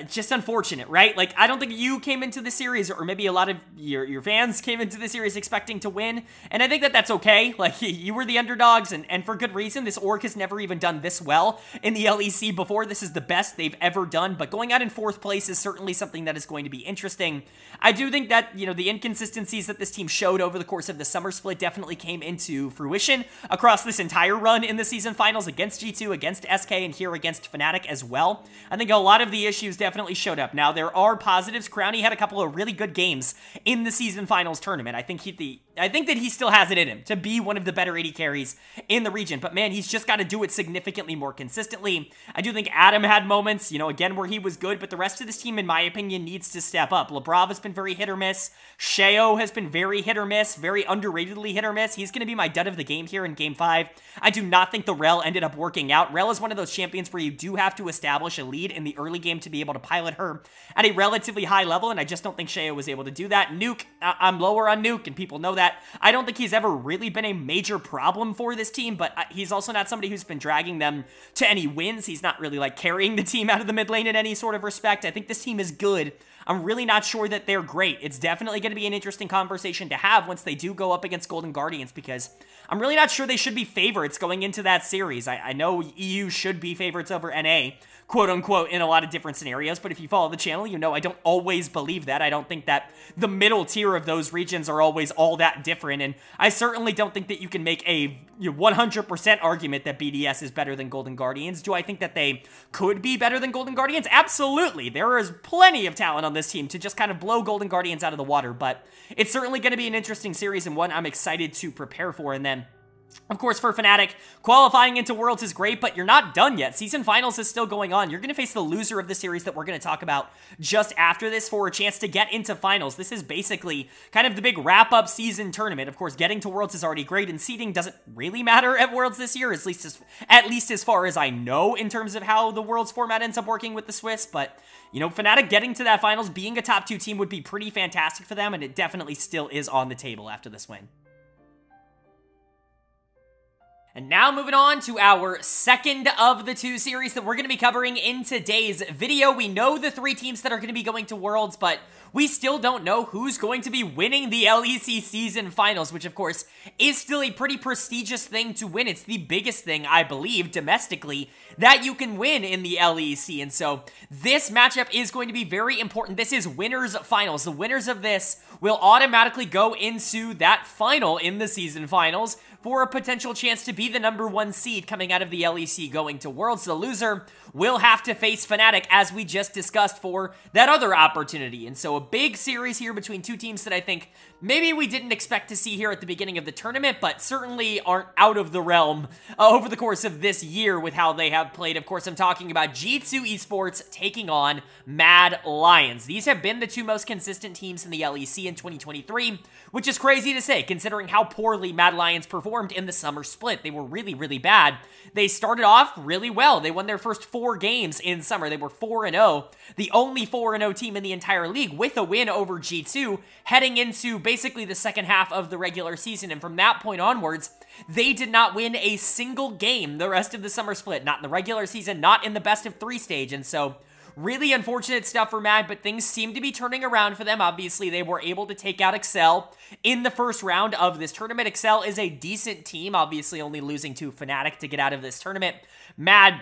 just unfortunate, right? Like, I don't think you came into the series, or maybe a lot of your fans came into the series expecting to win, and I think that that's okay. Like, you were the underdogs, and for good reason. This org has never even done this well in the LEC before. This is the best they've ever done, but going out in 4th place is certainly something that is going to be interesting. I do think that, you know, the inconsistencies that this team showed over the course of the summer split definitely came into fruition across this entire run in the season finals against G2, against SK, and here against Fnatic as well. I think a lot of the issues definitely showed up. Now, there are positives. Crownie had a couple of really good games in the season finals tournament. I think that he still has it in him to be one of the better AD carries in the region, but man, he's just got to do it significantly more consistently. I do think Adam had moments, you know, again, where he was good, but the rest of this team, in my opinion, needs to step up. Lebrav has been very hit or miss. Sheo has been very hit or miss, very underratedly hit or miss. He's going to be my dud of the game here in game 5. I do not think the Rel ended up working out. Rel is one of those champions where you do have to establish a lead in the early game to be able to pilot her at a relatively high level, and I just don't think Sheo was able to do that. Nuke, I'm lower on Nuke, and people know that. I don't think he's ever really been a major problem for this team, but he's also not somebody who's been dragging them to any wins. He's not really, like, carrying the team out of the mid lane in any sort of respect. I think this team is good. I'm really not sure that they're great. It's definitely going to be an interesting conversation to have once they do go up against Golden Guardians, because I'm really not sure they should be favorites going into that series. I know EU should be favorites over NA, quote-unquote, in a lot of different scenarios, but if you follow the channel, you know I don't always believe that. I don't think that the middle tier of those regions are always all that different, and I certainly don't think that you can make a 100% argument that BDS is better than Golden Guardians. Do I think that they could be better than Golden Guardians? Absolutely. There is plenty of talent on this team to just kind of blow Golden Guardians out of the water, but it's certainly going to be an interesting series and one I'm excited to prepare for. And then Of course, for Fnatic, qualifying into Worlds is great, but you're not done yet. Season Finals is still going on. You're going to face the loser of the series that we're going to talk about just after this for a chance to get into Finals. This is basically kind of the big wrap-up season tournament. Of course, getting to Worlds is already great, and seeding doesn't really matter at Worlds this year, at least as far as I know in terms of how the Worlds format ends up working with the Swiss, but you know, Fnatic getting to that Finals, being a top 2 team would be pretty fantastic for them, and it definitely still is on the table after this win. And now moving on to our second of the 2 series that we're going to be covering in today's video. We know the 3 teams that are going to be going to Worlds, but we still don't know who's going to be winning the LEC season finals, which of course is still a pretty prestigious thing to win. It's the biggest thing, I believe, domestically, that you can win in the LEC. And so this matchup is going to be very important. This is winners finals. The winners of this will automatically go into that final in the season finals for a potential chance to be the #1 seed coming out of the LEC going to Worlds. The loser will have to face Fnatic, as we just discussed, for that other opportunity. And so a big series here between 2 teams that I think maybe we didn't expect to see here at the beginning of the tournament, but certainly aren't out of the realm over the course of this year with how they have played. Of course, I'm talking about G2 Esports taking on Mad Lions. These have been the 2 most consistent teams in the LEC in 2023, which is crazy to say considering how poorly Mad Lions performed in the summer split. They were really, really bad. They started off really well. They won their first 4 games in summer. They were 4-0, the only 4-0 team in the entire league, with a win over G2 heading into basically the second half of the regular season. And from that point onwards, they did not win a single game the rest of the summer split, not in the regular season, not in the best of 3 stage. And so really unfortunate stuff for Mad, but things seem to be turning around for them. Obviously, they were able to take out Excel in the first round of this tournament. Excel is a decent team, obviously only losing to Fnatic to get out of this tournament. Mad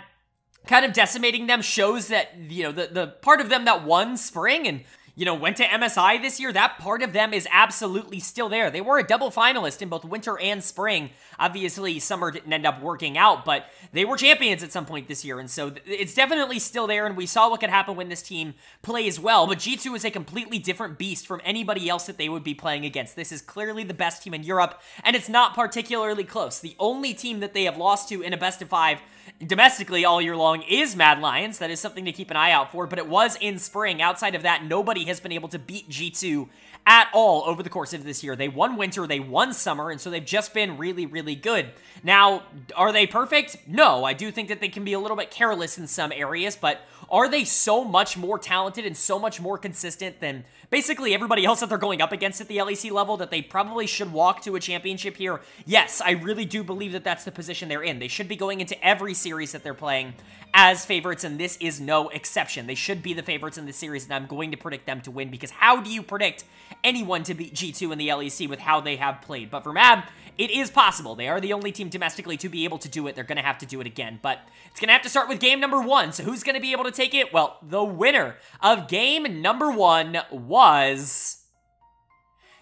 kind of decimating them shows that, you know, the part of them that won Spring and, you know, went to MSI this year, that part of them is absolutely still there. They were a double finalist in both winter and spring. Obviously, summer didn't end up working out, but they were champions at some point this year, and so it's definitely still there, and we saw what could happen when this team plays well, but G2 is a completely different beast from anybody else that they would be playing against. This is clearly the best team in Europe, and it's not particularly close. The only team that they have lost to in a best of 5 domestically all year long is Mad Lions. That is something to keep an eye out for, but it was in spring. Outside of that, nobody has been able to beat G2 at all over the course of this year. They won winter, they won summer, and so they've just been really, really good. Now, are they perfect? No, I do think that they can be a little bit careless in some areas, but are they so much more talented and so much more consistent than basically everybody else that they're going up against at the LEC level that they probably should walk to a championship here? Yes, I really do believe that that's the position they're in. They should be going into every series that they're playing as favorites, and this is no exception. They should be the favorites in this series, and I'm going to predict them to win, because how do you predict anyone to beat G2 in the LEC with how they have played? But for Mad, it is possible. They are the only team domestically to be able to do it. They're going to have to do it again, but it's going to have to start with game #1. So who's going to be able to take it? Well, the winner of game #1 was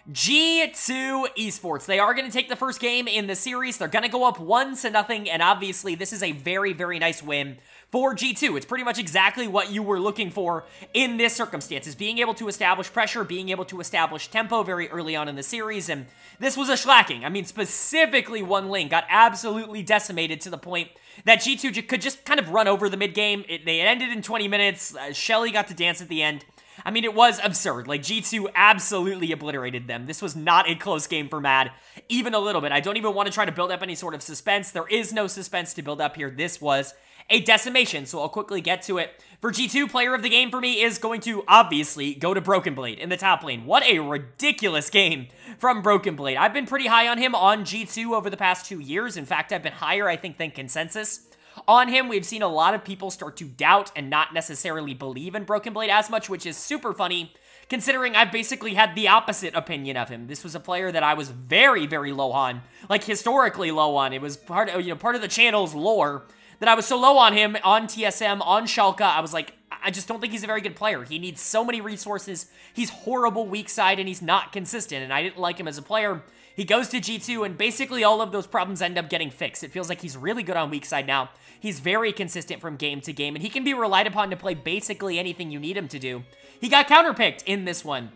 G2 Esports. They are going to take the first game in the series. They're going to go up 1-0, and obviously this is a very, very nice win for G2. It's pretty much exactly what you were looking for in this circumstances. Being able to establish pressure, being able to establish tempo very early on in the series, and this was a shellacking. I mean, specifically one lane got absolutely decimated to the point that G2 could just kind of run over the mid-game. They ended in 20 minutes. Shelly got to dance at the end. I mean, it was absurd. Like, G2 absolutely obliterated them. This was not a close game for Mad, even a little bit. I don't even want to try to build up any sort of suspense. There is no suspense to build up here. This was a decimation, so I'll quickly get to it. For G2, player of the game for me is going to obviously go to Broken Blade in the top lane. What a ridiculous game from Broken Blade. I've been pretty high on him on G2 over the past 2 years. In fact, I've been higher, I think, than consensus on him. We've seen a lot of people start to doubt and not necessarily believe in Broken Blade as much, which is super funny, considering I've basically had the opposite opinion of him. This was a player that I was very, very low on, like historically low on. It was part of, part of the channel's lore that I was so low on him on TSM, on Schalke. I was like, I just don't think he's a very good player. He needs so many resources. He's horrible weak side, and he's not consistent, and I didn't like him as a player. He goes to G2, and basically all of those problems end up getting fixed. It feels like he's really good on weak side now. He's very consistent from game to game, and he can be relied upon to play basically anything you need him to do. He got counterpicked in this one.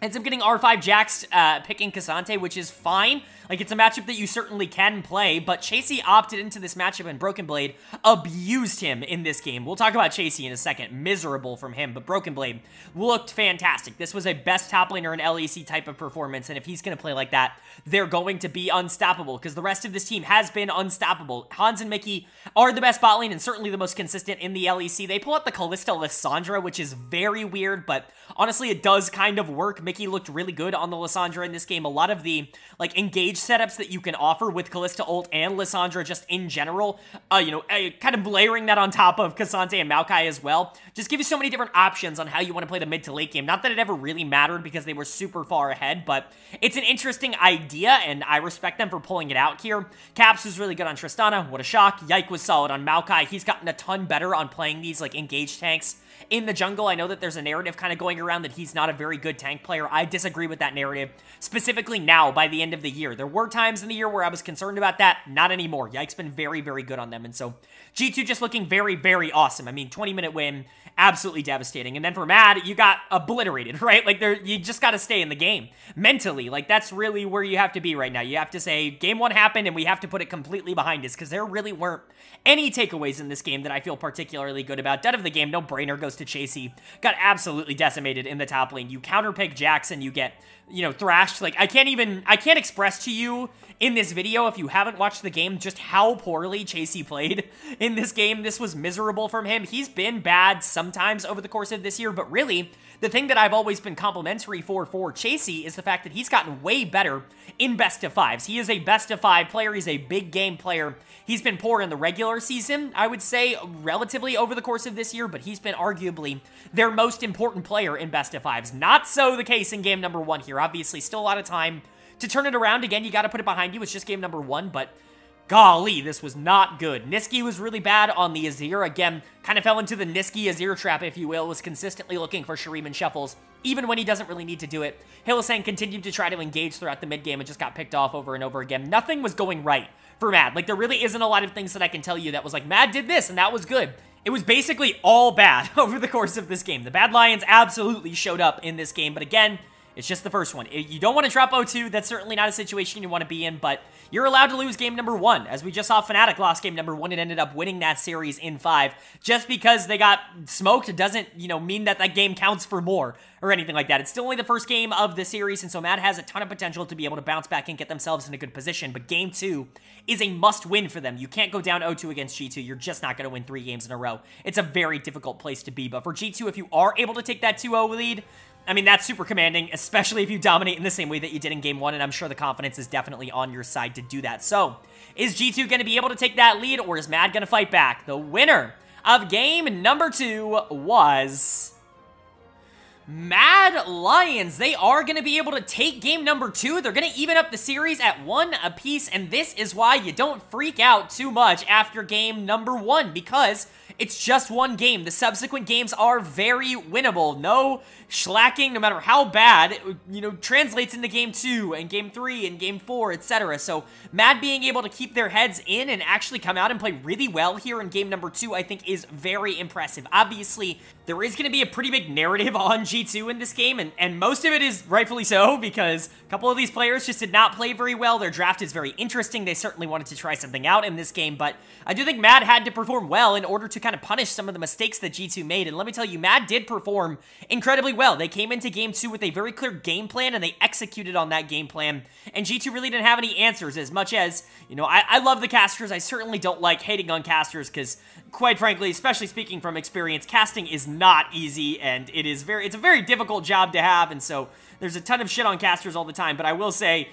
Ends up getting R5 Jax picking Cassante, which is fine. Like, it's a matchup that you certainly can play, but Chasey opted into this matchup, and Broken Blade abused him in this game. We'll talk about Chasey in a second. Miserable from him, but Broken Blade looked fantastic. This was a best top laner in LEC type of performance, and if he's going to play like that, they're going to be unstoppable, because the rest of this team has been unstoppable. Hans and Mickey are the best bot lane, and certainly the most consistent in the LEC. They pull out the Kalista Lissandra, which is very weird, but honestly, it does kind of work. Mickey looked really good on the Lissandra in this game. A lot of the, like, engage setups that you can offer with Kalista ult and Lissandra just in general, kind of layering that on top of Cassante and Maokai as well, just give you so many different options on how you want to play the mid to late game. Not that it ever really mattered because they were super far ahead, but it's an interesting idea, and I respect them for pulling it out here. Caps was really good on Tristana. What a shock. Yike was solid on Maokai. He's gotten a ton better on playing these, like, engaged tanks in the jungle. I know that there's a narrative kind of going around that he's not a very good tank player. I disagree with that narrative, specifically now by the end of the year. There were times in the year where I was concerned about that. Not anymore. Yike's been very, very good on them, and so G2 just looking very, very awesome. I mean, 20-minute win, absolutely devastating. And then for Mad, you got obliterated, right? Like, you just got to stay in the game mentally. Like, that's really where you have to be right now. You have to say, game one happened, and we have to put it completely behind us, because there really weren't any takeaways in this game that I feel particularly good about. Dead of the game, no brainer, goes to Chasey. Got absolutely decimated in the top lane. You counterpick Jackson, you get, thrashed. Like, I can't express to you in this video, if you haven't watched the game, just how poorly Chasey played in this game. This was miserable from him. He's been bad sometimes over the course of this year, but really, the thing that I've always been complimentary for Chasey is the fact that he's gotten way better in best of fives. He is a best of five player. He's a big game player. He's been poor in the regular season, I would say, relatively over the course of this year, but he's been arguably their most important player in best of fives. Not so the case in game number one here. Obviously, still a lot of time to turn it around. Again, you got to put it behind you. It's just game number one, but golly, this was not good. Niski was really bad on the Azir. Again, kind of fell into the Niski Azir trap, if you will. Was consistently looking for Shuriman shuffles, even when he doesn't really need to do it. Hylissang continued to try to engage throughout the mid game and just got picked off over and over again. Nothing was going right for Mad. Like, there really isn't a lot of things that I can tell you that was like, Mad did this and that was good. It was basically all bad over the course of this game. The Bad Lions absolutely showed up in this game, but again, it's just the first one. You don't want to drop 0-2. That's certainly not a situation you want to be in, but you're allowed to lose game number one. As we just saw, Fnatic lost game number one and ended up winning that series in 5. Just because they got smoked doesn't, mean that that game counts for more or anything like that. It's still only the first game of the series, and so Mad has a ton of potential to be able to bounce back and get themselves in a good position, but game 2 is a must-win for them. You can't go down 0-2 against G2. You're just not going to win 3 games in a row. It's a very difficult place to be, but for G2, if you are able to take that 2-0 lead, I mean, that's super commanding, especially if you dominate in the same way that you did in game 1, and I'm sure the confidence is definitely on your side to do that. So, is G2 going to be able to take that lead, or is Mad going to fight back? The winner of game number 2 was Mad Lions. They are going to be able to take game number 2. They're going to even up the series at 1 apiece, and this is why you don't freak out too much after game number 1, because it's just one game. The subsequent games are very winnable. No slacking, no matter how bad, translates into game 2 and game 3 and game 4, etc. So Mad being able to keep their heads in and actually come out and play really well here in game number 2, I think is very impressive. Obviously, there is going to be a pretty big narrative on G2 in this game, and most of it is rightfully so, because a couple of these players just did not play very well. Their draft is very interesting. They certainly wanted to try something out in this game, but I do think Mad had to perform well in order to kind of punish some of the mistakes that G2 made, and let me tell you, Mad did perform incredibly well. They came into game 2 with a very clear game plan, and they executed on that game plan, and G2 really didn't have any answers, as much as, I love the casters. I certainly don't like hating on casters, because quite frankly, especially speaking from experience, casting is not easy, and it's a very difficult job to have, and so there's a ton of shit on casters all the time, but I will say,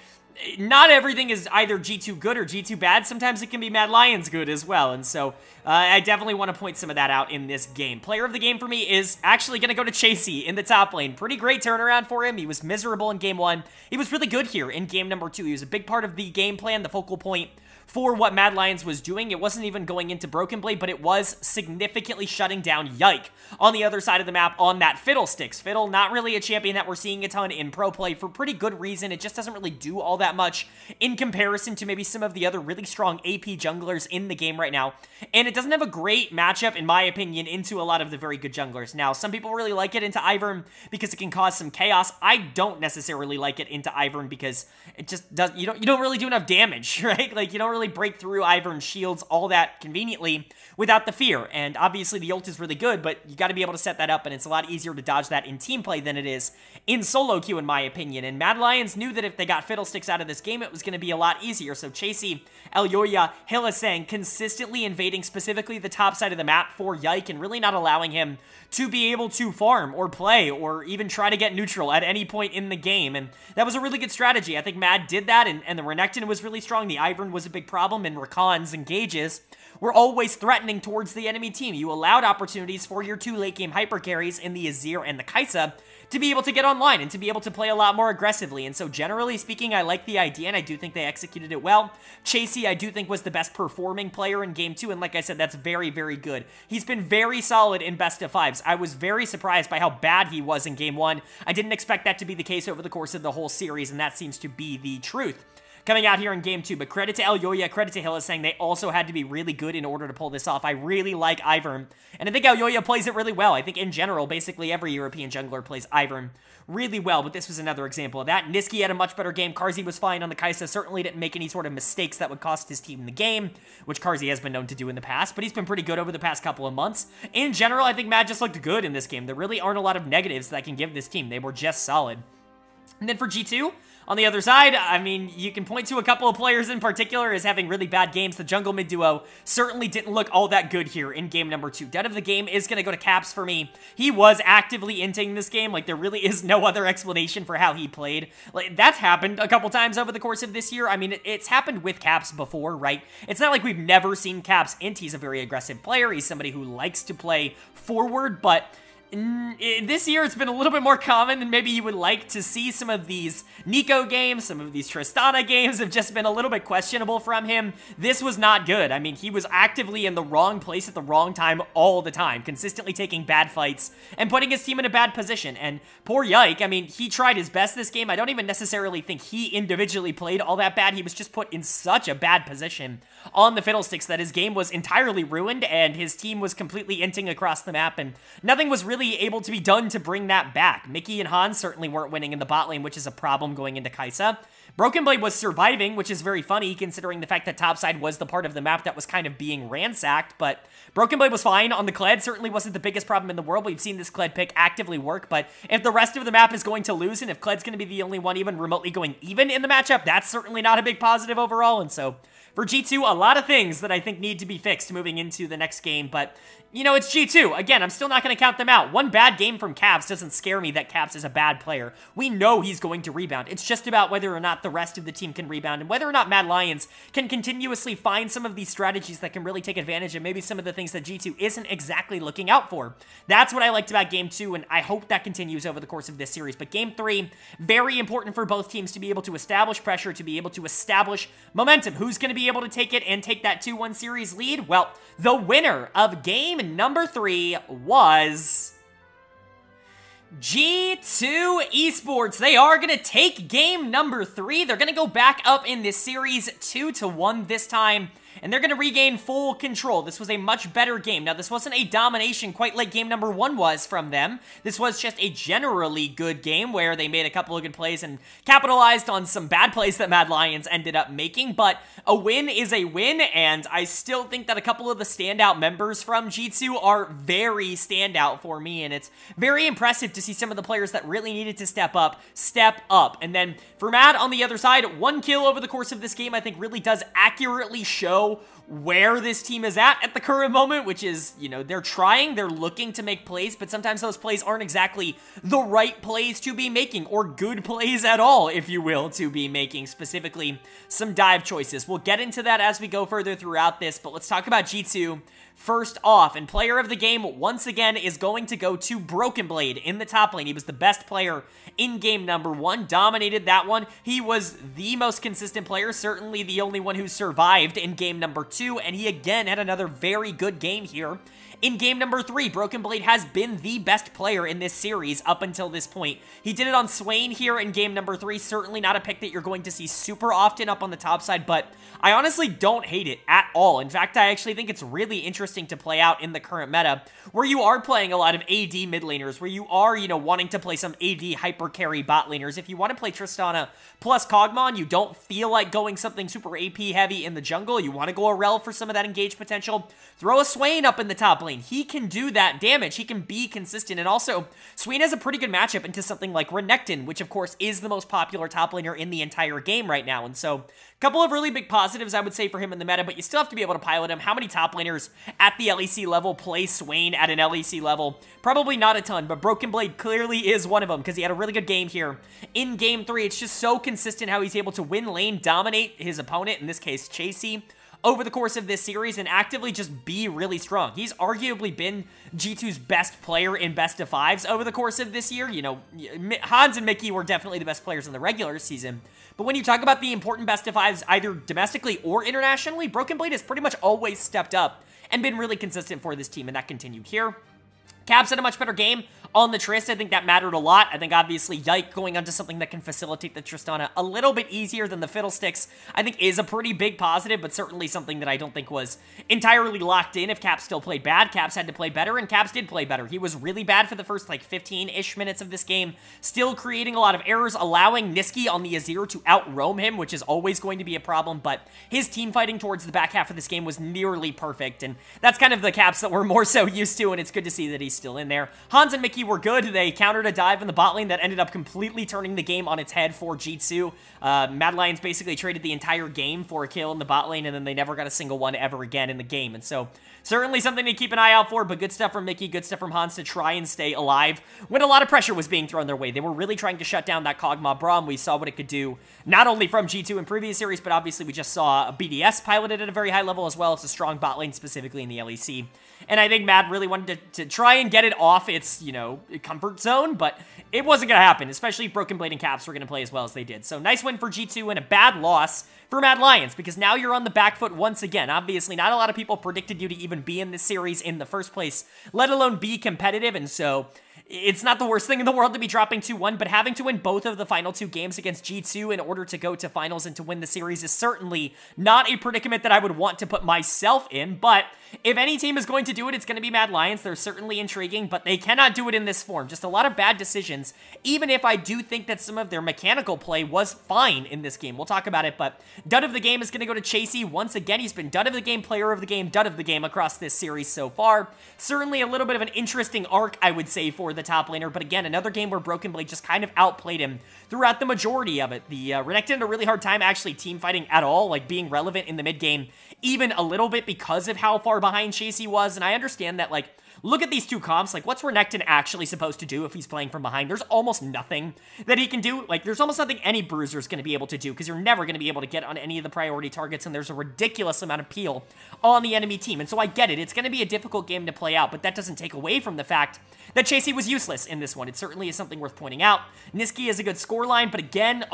not everything is either G2 good or G2 bad. Sometimes it can be Mad Lions good as well, and so I definitely want to point some of that out in this game. Player of the game for me is actually going to go to Chasey in the top lane. Pretty great turnaround for him. He was miserable in game 1. He was really good here in game number 2. He was a big part of the game plan, the focal point for what Mad Lions was doing. It wasn't even going into Broken Blade, but it was significantly shutting down Yike on the other side of the map on that Fiddlesticks. Fiddle, not really a champion that we're seeing a ton in pro play for pretty good reason. It just doesn't really do all that much in comparison to maybe some of the other really strong AP junglers in the game right now. And it doesn't have a great matchup, in my opinion, into a lot of the very good junglers. Now, some people really like it into Ivern because it can cause some chaos. I don't necessarily like it into Ivern because it just does, you don't really do enough damage, right? Like, you don't really break through Ivern's shields all that conveniently without the fear. And obviously the ult is really good, but you got to be able to set that up, and it's a lot easier to dodge that in team play than it is in solo queue, in my opinion. And Mad Lions knew that if they got Fiddlesticks out of this game, it was going to be a lot easier. So Chasey, Elyoya, Hillisang consistently invading specifically the top side of the map for Yike and really not allowing him to be able to farm or play or even try to get neutral at any point in the game. And that was a really good strategy. I think Mad did that, and the Renekton was really strong. The Ivern was a big problem, and Rakan's engages were always threatening towards the enemy team. You allowed opportunities for your two late game hyper carries in the Azir and the Kai'Sa to be able to get online and to be able to play a lot more aggressively. And so generally speaking, I like the idea, and I do think they executed it well. Chasey, I do think, was the best performing player in Game 2, and like I said, that's very, very good. He's been very solid in best of fives. I was very surprised by how bad he was in Game 1. I didn't expect that to be the case over the course of the whole series, and that seems to be the truth coming out here in Game 2. But credit to Elyoya, credit to Hillisang. They also had to be really good in order to pull this off. I really like Ivern, and I think Elyoya plays it really well. I think in general, basically every European jungler plays Ivern really well, but this was another example of that. Niski had a much better game. Carzzy was fine on the Kai'Sa, certainly didn't make any sort of mistakes that would cost his team the game, which Carzzy has been known to do in the past, but he's been pretty good over the past couple of months. In general, I think Mad just looked good in this game. There really aren't a lot of negatives that I can give this team. They were just solid. And then for G2, on the other side, I mean, you can point to a couple of players in particular as having really bad games. The jungle mid duo certainly didn't look all that good here in game number 2. Dead of the game is going to go to Caps for me. He was actively inting this game. Like, there really is no other explanation for how he played. Like, that's happened a couple times over the course of this year. I mean, it's happened with Caps before, right? It's not like we've never seen Caps int. He's a very aggressive player. He's somebody who likes to play forward, but this year, it's been a little bit more common than maybe you would like to see. Some of these Nico games, some of these Tristana games have just been a little bit questionable from him. This was not good. I mean, he was actively in the wrong place at the wrong time all the time, consistently taking bad fights and putting his team in a bad position. And poor Yike, I mean, he tried his best this game. I don't even necessarily think he individually played all that bad. He was just put in such a bad position on the Fiddlesticks that his game was entirely ruined, and his team was completely inting across the map, and nothing was really able to be done to bring that back. Mickey and Hans certainly weren't winning in the bot lane, which is a problem going into Kai'Sa. Broken Blade was surviving, which is very funny considering the fact that topside was the part of the map that was kind of being ransacked, but Broken Blade was fine on the Kled. Certainly wasn't the biggest problem in the world. We've seen this Kled pick actively work, but if the rest of the map is going to lose, and if Kled's going to be the only one even remotely going even in the matchup, that's certainly not a big positive overall. And so for G2, a lot of things that I think need to be fixed moving into the next game, but you know, it's G2. Again, I'm still not going to count them out. One bad game from Caps doesn't scare me that Caps is a bad player. We know he's going to rebound. It's just about whether or not the rest of the team can rebound and whether or not Mad Lions can continuously find some of these strategies that can really take advantage of maybe some of the things that G2 isn't exactly looking out for. That's what I liked about Game 2, and I hope that continues over the course of this series. But Game 3, very important for both teams to be able to establish pressure, to be able to establish momentum. Who's going to be able to take it and take that 2-1 series lead? Well, the winner of Game number 3 was G2 Esports. They are going to take game number 3. They're going to go back up in this series 2-1 this time, and they're going to regain full control. This was a much better game. Now, this wasn't a domination quite like game number 1 was from them. This was just a generally good game where they made a couple of good plays and capitalized on some bad plays that Mad Lions ended up making, but a win is a win, and I still think that a couple of the standout members from G2 are very standout for me, and it's very impressive to see some of the players that really needed to step up. And then for Mad on the other side, 1 kill over the course of this game I think really does accurately show where this team is at the current moment, which is, you know, they're trying, they're looking to make plays, but sometimes those plays aren't exactly the right plays to be making, or good plays at all, if you will, to be making, specifically some dive choices. We'll get into that as we go further throughout this, but let's talk about G2 first off, and player of the game, once again, is going to go to Broken Blade in the top lane. He was the best player in game number 1, dominated that one. He was the most consistent player, certainly the only one who survived in game number 2, and he again had another very good game here. In game number 3, Broken Blade has been the best player in this series up until this point. He did it on Swain here in game number 3, certainly not a pick that you're going to see super often up on the top side, but I honestly don't hate it at all. In fact, I actually think it's really interesting to play out in the current meta, where you are playing a lot of AD mid laners, where you are, you know, wanting to play some AD hyper carry bot laners. If you want to play Tristana plus Kog'Maw, you don't feel like going something super AP heavy in the jungle, you want to go Aurel for some of that engage potential, throw a Swain up in the top lane. He can do that damage. He can be consistent. And also, Swain has a pretty good matchup into something like Renekton, which of course is the most popular top laner in the entire game right now. And so, a couple of really big positives, I would say, for him in the meta, but you still have to be able to pilot him. How many top laners at the LEC level play Swain at an LEC level? Probably not a ton, but Broken Blade clearly is one of them, because he had a really good game here. In game 3, it's just so consistent how he's able to win lane, dominate his opponent, in this case, Chasey, over the course of this series, and actively just be really strong. He's arguably been G2's best player in best of 5s over the course of this year. You know, Hans and Mickey were definitely the best players in the regular season, but when you talk about the important best of 5s, either domestically or internationally, Broken Blade has pretty much always stepped up and been really consistent for this team, and that continued here. Caps had a much better game on the Trist. I think that mattered a lot. I think, obviously, Yike going onto something that can facilitate the Tristana a little bit easier than the Fiddlesticks, I think is a pretty big positive, but certainly something that I don't think was entirely locked in. If Caps still played bad, Caps had to play better, and Caps did play better. He was really bad for the first, like, 15-ish minutes of this game, still creating a lot of errors, allowing Niski on the Azir to out-roam him, which is always going to be a problem, but his team fighting towards the back half of this game was nearly perfect, and that's kind of the Caps that we're more so used to, and it's good to see that he's still in there. Hans and Mickey were good. They countered a dive in the bot lane that ended up completely turning the game on its head for G2. Mad Lions basically traded the entire game for a kill in the bot lane, and then they never got a single one ever again in the game. And so, certainly something to keep an eye out for, but good stuff from Mickey, good stuff from Hans to try and stay alive when a lot of pressure was being thrown their way. They were really trying to shut down that Kog'Maw Braum. We saw what it could do, not only from G2 in previous series, but obviously we just saw a BDS piloted at a very high level as well. It's a strong bot lane, specifically in the LEC. And I think Mad really wanted to try and get it off its, you know, comfort zone, but it wasn't going to happen, especially if Broken Blade and Caps were going to play as well as they did. So nice win for G2 and a bad loss for Mad Lions, because now you're on the back foot once again. Obviously, not a lot of people predicted you to even be in this series in the first place, let alone be competitive, and so it's not the worst thing in the world to be dropping 2-1, but having to win both of the final 2 games against G2 in order to go to finals and to win the series is certainly not a predicament that I would want to put myself in, but if any team is going to do it, it's going to be Mad Lions. They're certainly intriguing, but they cannot do it in this form. Just a lot of bad decisions, even if I do think that some of their mechanical play was fine in this game. We'll talk about it, but dud of the game is going to go to Chasey. Once again, he's been dud of the game, player of the game, dud of the game across this series so far. Certainly a little bit of an interesting arc, I would say, for the top laner, but again, another game where Broken Blade just kind of outplayed him throughout the majority of it. The Renekton had a really hard time actually team fighting at all, like being relevant in the mid game, even a little bit because of how far behind Chasey was, and I understand that, like, look at these two comps. Like, what's Renekton actually supposed to do if he's playing from behind? There's almost nothing that he can do. Like, there's almost nothing any bruiser's going to be able to do, because you're never going to be able to get on any of the priority targets, and there's a ridiculous amount of peel on the enemy team. And so I get it. It's going to be a difficult game to play out, but that doesn't take away from the fact that Chasey was useless in this one. It certainly is something worth pointing out. Niski is a good scoreline, but again,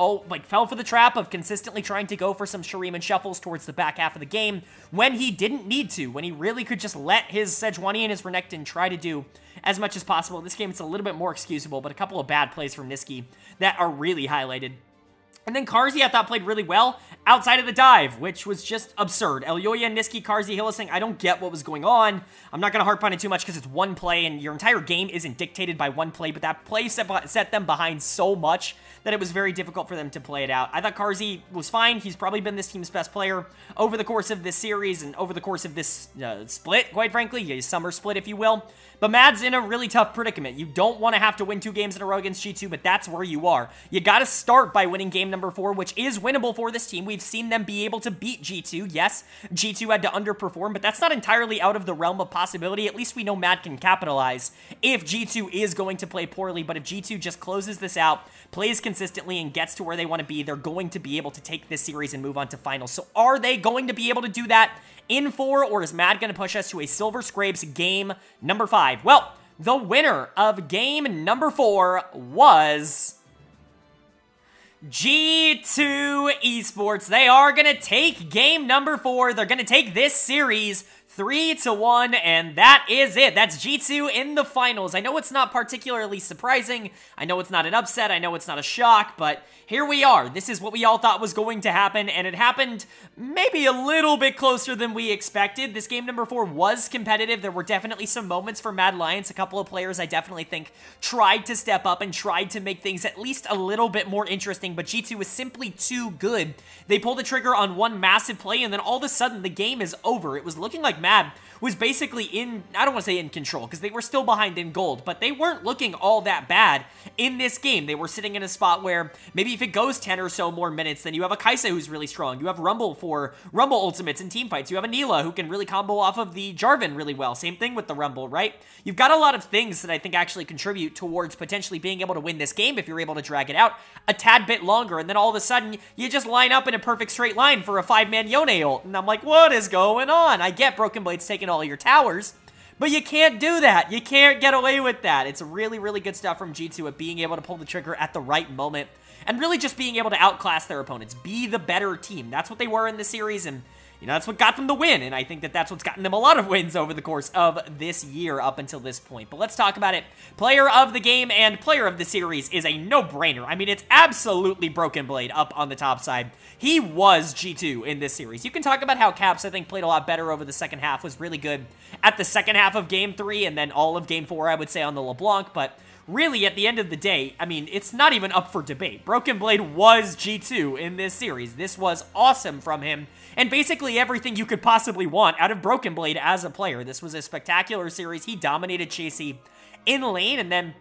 fell for the trap of consistently trying to go for some Shuriman and shuffles towards the back half of the game when he didn't need to, when he really could just let his Sejuani and his Renekton try to do as much as possible. This game, it's a little bit more excusable, but a couple of bad plays from Niski that are really highlighted. And then Carzzy, I thought, played really well outside of the dive, which was just absurd. Elyoya, Niski, Carzzy, Hylissang, I don't get what was going on. I'm not going to harp on it too much because it's one play, and your entire game isn't dictated by one play, but that play set them behind so much that it was very difficult for them to play it out. I thought Carzzy was fine. He's probably been this team's best player over the course of this series and over the course of this split, quite frankly, a summer split, if you will. But Mad's in a really tough predicament. You don't want to have to win 2 games in a row against G2, but that's where you are. You got to start by winning game number 4, which is winnable for this team. we've seen them be able to beat G2. Yes, G2 had to underperform, but that's not entirely out of the realm of possibility. At least we know Mad can capitalize if G2 is going to play poorly, but if G2 just closes this out, plays consistently, and gets to where they want to be, they're going to be able to take this series and move on to finals. So are they going to be able to do that in 4, or is Mad going to push us to a Silver Scrapes game number 5? Well, the winner of game number 4 was G2 Esports. They are going to take game number 4. They're going to take this series 3-1, and that is it. That's G2 in the finals. I know it's not particularly surprising. I know it's not an upset. I know it's not a shock, but here we are. This is what we all thought was going to happen, and it happened maybe a little bit closer than we expected. This game number 4 was competitive. There were definitely some moments for Mad Lions. A couple of players I definitely think tried to step up and tried to make things at least a little bit more interesting, but G2 was simply too good. They pulled the trigger on one massive play, and then all of a sudden the game is over. It was looking like Mad was basically in, I don't want to say in control, because they were still behind in gold, but they weren't looking all that bad in this game. They were sitting in a spot where maybe if it goes 10 or so more minutes, then you have a Kaisa who's really strong. You have Rumble for Rumble ultimates and team fights. You have a Neela who can really combo off of the Jarvan really well. Same thing with the Rumble, right? You've got a lot of things that I think actually contribute towards potentially being able to win this game if you're able to drag it out a tad bit longer, and then all of a sudden, you just line up in a perfect straight line for a 5-man Yone ult, and I'm like, what is going on? I get Broken Blade's taking all your towers, but you can't do that. You can't get away with that. It's really, really good stuff from G2 at being able to pull the trigger at the right moment and really just being able to outclass their opponents, be the better team. That's what they were in this series, and you know, that's what got them the win, and I think that that's what's gotten them a lot of wins over the course of this year up until this point. But let's talk about it. Player of the game and player of the series is a no-brainer. I mean, it's absolutely Broken Blade up on the top side. He was G2 in this series. You can talk about how Caps, I think, played a lot better over the second half, was really good at the second half of Game 3, and then all of Game 4, I would say, on the LeBlanc, but really, at the end of the day, I mean, it's not even up for debate. Broken Blade was G2 in this series. This was awesome from him, and basically everything you could possibly want out of Broken Blade as a player. This was a spectacular series. He dominated Chasey in lane, and then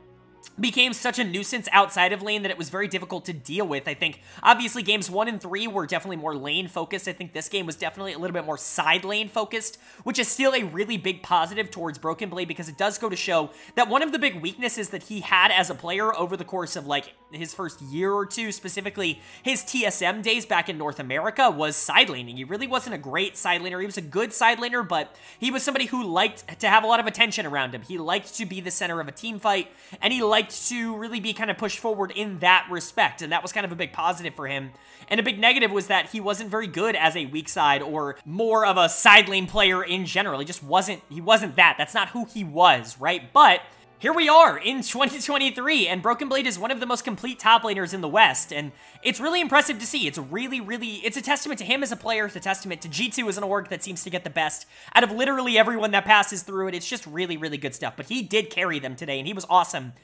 became such a nuisance outside of lane that it was very difficult to deal with. I think, obviously, games 1 and 3 were definitely more lane-focused. I think this game was definitely a little bit more side lane-focused, which is still a really big positive towards Broken Blade because it does go to show that one of the big weaknesses that he had as a player over the course of, like, his first year or two, specifically his TSM days back in North America, was side laning. He really wasn't a great side laner. He was a good side laner, but he was somebody who liked to have a lot of attention around him. He liked to be the center of a team fight, and he liked to really be kind of pushed forward in that respect, and that was kind of a big positive for him. And a big negative was that he wasn't very good as a weak side or more of a side lane player in general. He wasn't that. That's not who he was, right? But here we are in 2023, and Broken Blade is one of the most complete top laners in the West, and it's really impressive to see. It's it's a testament to him as a player. It's a testament to G2 as an org that seems to get the best out of literally everyone that passes through it. It's just really, really good stuff, but he did carry them today, and he was awesome.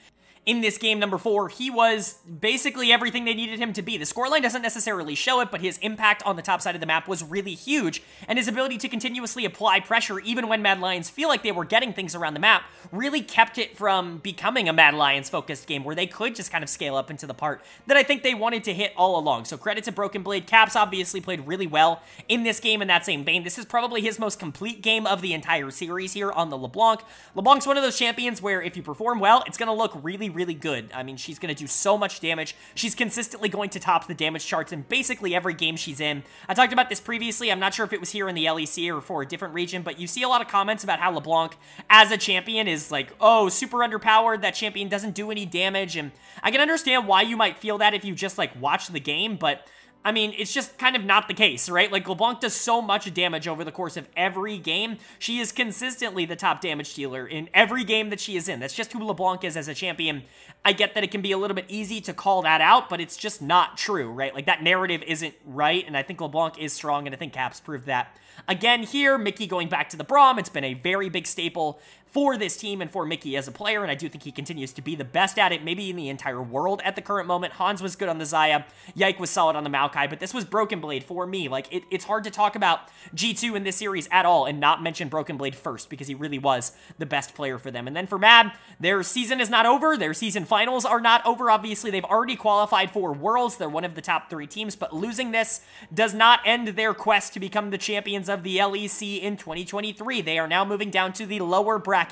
In this game number 4, he was basically everything they needed him to be. The scoreline doesn't necessarily show it, but his impact on the top side of the map was really huge, and his ability to continuously apply pressure even when Mad Lions feel like they were getting things around the map really kept it from becoming a Mad Lions-focused game where they could just kind of scale up into the part that I think they wanted to hit all along. So credit to Broken Blade. Caps obviously played really well in this game in that same vein. This is probably his most complete game of the entire series here on the LeBlanc. LeBlanc's one of those champions where if you perform well, it's going to look really, really good. I mean, she's going to do so much damage. She's consistently going to top the damage charts in basically every game she's in. I talked about this previously. I'm not sure if it was here in the LEC or for a different region, but you see a lot of comments about how LeBlanc as a champion is like, oh, super underpowered. That champion doesn't do any damage, and I can understand why you might feel that if you just like watch the game, but I mean, it's just kind of not the case, right? Like, LeBlanc does so much damage over the course of every game. She is consistently the top damage dealer in every game that she is in. That's just who LeBlanc is as a champion. I get that it can be a little bit easy to call that out, but it's just not true, right? Like, that narrative isn't right, and I think LeBlanc is strong, and I think Caps proved that again here. Mickey going back to the Braum, it's been a very big staple for this team and for Mickey as a player, and I do think he continues to be the best at it, maybe in the entire world at the current moment. Hans was good on the Xayah, Yike was solid on the Maokai, but this was Broken Blade for me. Like, it's hard to talk about G2 in this series at all and not mention Broken Blade first, because he really was the best player for them. And then for Mad, their season is not over, their season finals are not over. Obviously, they've already qualified for Worlds, they're one of the top 3 teams, but losing this does not end their quest to become the champions of the LEC in 2023. They are now moving down to the lower bracket,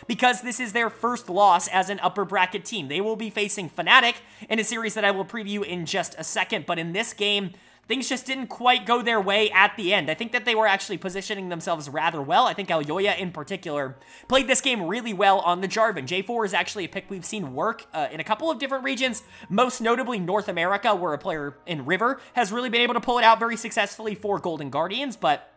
because this is their first loss as an upper bracket team. They will be facing Fnatic in a series that I will preview in just a second, but in this game, things just didn't quite go their way at the end. I think that they were actually positioning themselves rather well. I think Elyoya in particular played this game really well on the Jarvan. J4 is actually a pick we've seen work in a couple of different regions, most notably North America, where a player in River has really been able to pull it out very successfully for Golden Guardians, but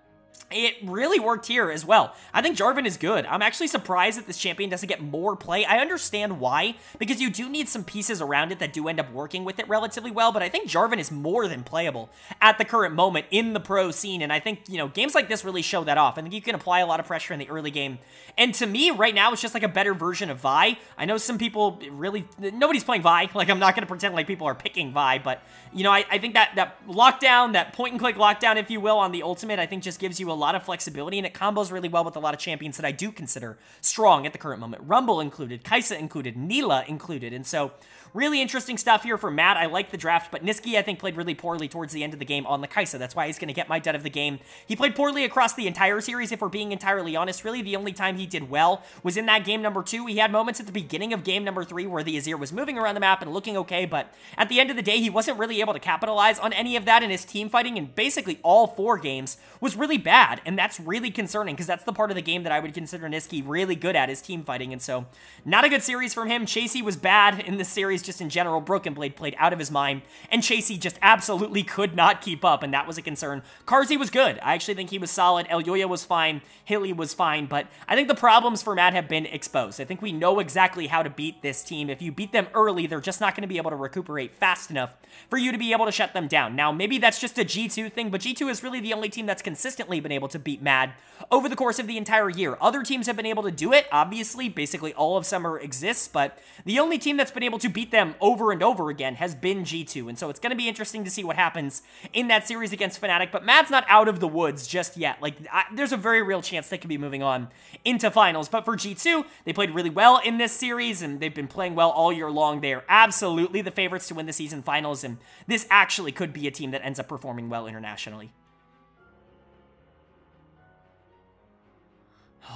it really worked here as well. I think Jarvan is good. I'm actually surprised that this champion doesn't get more play. I understand why, because you do need some pieces around it that do end up working with it relatively well, but I think Jarvan is more than playable at the current moment in the pro scene, and I think, you know, games like this really show that off. I think you can apply a lot of pressure in the early game, and to me, right now, it's just like a better version of Vi. I know some people really, nobody's playing Vi. Like, I'm not going to pretend like people are picking Vi, but, you know, I think that lockdown, that point-and-click lockdown, if you will, on the ultimate, I think just gives you a lot of flexibility, and it combos really well with a lot of champions that I do consider strong at the current moment. Rumble included, Kai'Sa included, Neela included, and so really interesting stuff here for Matt. I like the draft, but Niski, I think, played really poorly towards the end of the game on the Kai'Sa. That's why he's going to get my dud of the game. He played poorly across the entire series, if we're being entirely honest. Really, the only time he did well was in that game number 2. He had moments at the beginning of game number 3 where the Azir was moving around the map and looking okay, but at the end of the day, he wasn't really able to capitalize on any of that, and his team fighting in basically all 4 games was really bad, and that's really concerning, because that's the part of the game that I would consider Niski really good at, is team fighting, and so not a good series from him. Chasey was bad in this series just in general. Broken Blade played out of his mind, and Chasey just absolutely could not keep up, and that was a concern. Carzzy was good. I actually think he was solid. Elyoya was fine. Hilly was fine, but I think the problems for Matt have been exposed. I think we know exactly how to beat this team. If you beat them early, they're just not going to be able to recuperate fast enough for you to be able to shut them down. Now, maybe that's just a G2 thing, but G2 is really the only team that's consistently been able to beat Mad over the course of the entire year. Other teams have been able to do it, obviously. Basically, all of summer exists, but the only team that's been able to beat them over and over again has been G2, and so it's going to be interesting to see what happens in that series against Fnatic, but Mad's not out of the woods just yet. Like, there's a very real chance they could be moving on into finals, but for G2, they played really well in this series, and they've been playing well all year long. They are absolutely the favorites to win the season finals, and this actually could be a team that ends up performing well internationally.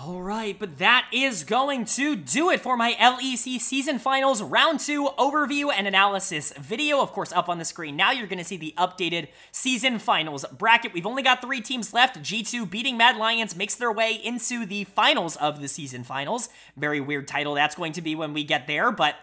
Alright, but that is going to do it for my LEC Season Finals Round 2 overview and analysis video. Of course, up on the screen now, you're going to see the updated Season Finals bracket. We've only got 3 teams left. G2 beating Mad Lions makes their way into the finals of the Season Finals. Very weird title that's going to be when we get there, but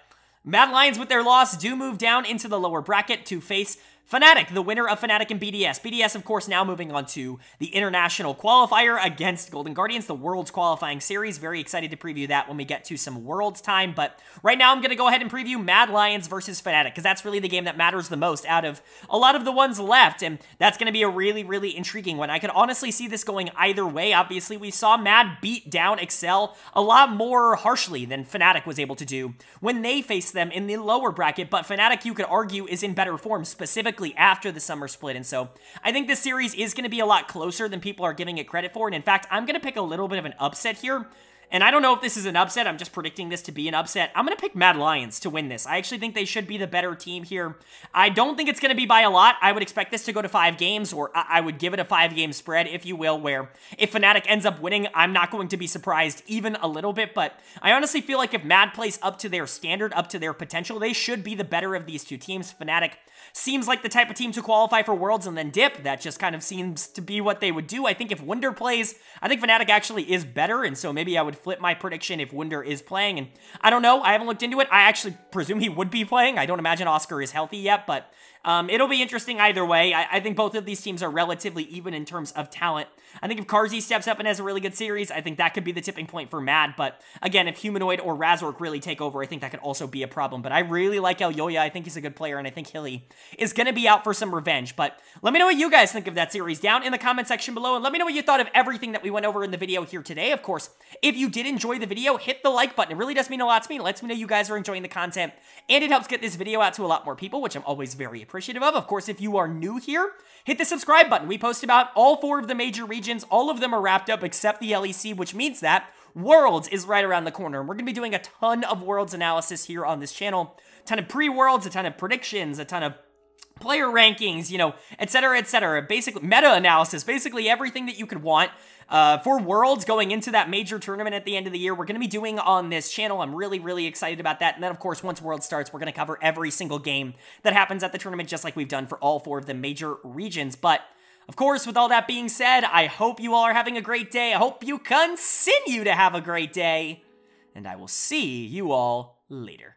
Mad Lions, with their loss, do move down into the lower bracket to face Fnatic, the winner of Fnatic and BDS. BDS, of course, now moving on to the international qualifier against Golden Guardians, the Worlds qualifying series. Very excited to preview that when we get to some Worlds time, but right now I'm going to go ahead and preview Mad Lions versus Fnatic, because that's really the game that matters the most out of a lot of the ones left, and that's going to be a really, really intriguing one. I could honestly see this going either way. Obviously, we saw Mad beat down Excel a lot more harshly than Fnatic was able to do when they faced them in the lower bracket, but Fnatic, you could argue, is in better form, specifically after the summer split, and so I think this series is going to be a lot closer than people are giving it credit for, and in fact, I'm going to pick a little bit of an upset here. And I don't know if this is an upset, I'm just predicting this to be an upset. I'm going to pick Mad Lions to win this. I actually think they should be the better team here. I don't think it's going to be by a lot. I would expect this to go to 5 games, or I would give it a 5-game spread, if you will, where if Fnatic ends up winning, I'm not going to be surprised even a little bit, but I honestly feel like if Mad plays up to their standard, up to their potential, they should be the better of these two teams. Fnatic seems like the type of team to qualify for Worlds and then dip. That just kind of seems to be what they would do. I think if Wunder plays, I think Fnatic actually is better, and so maybe I would would flip my prediction if Wunder is playing, and I don't know. I haven't looked into it. I actually presume he would be playing. I don't imagine Oscar is healthy yet, but it'll be interesting either way. I think both of these teams are relatively even in terms of talent. I think if Carzzy steps up and has a really good series, I think that could be the tipping point for Mad, but again, if Humanoid or Razork really take over, I think that could also be a problem, but I really like Elyoya. I think he's a good player, and I think Hilly is going to be out for some revenge, but let me know what you guys think of that series down in the comment section below, and let me know what you thought of everything that we went over in the video here today. Of course, if you did enjoy the video, hit the like button. It really does mean a lot to me. It lets me know you guys are enjoying the content, and it helps get this video out to a lot more people, which I'm always very appreciative of. Of course, if you are new here, hit the subscribe button. We post about all 4 of the major regions. All of them are wrapped up except the LEC, which means that Worlds is right around the corner, and we're going to be doing a ton of Worlds analysis here on this channel. A ton of pre-Worlds, a ton of predictions, a ton of player rankings, you know, etc., etc. Basically, meta-analysis, basically everything that you could want for Worlds going into that major tournament at the end of the year. We're going to be doing on this channel. I'm really, really excited about that. And then, of course, once Worlds starts, we're going to cover every single game that happens at the tournament, just like we've done for all 4 of the major regions. But of course, with all that being said, I hope you all are having a great day. I hope you continue to have a great day. And I will see you all later.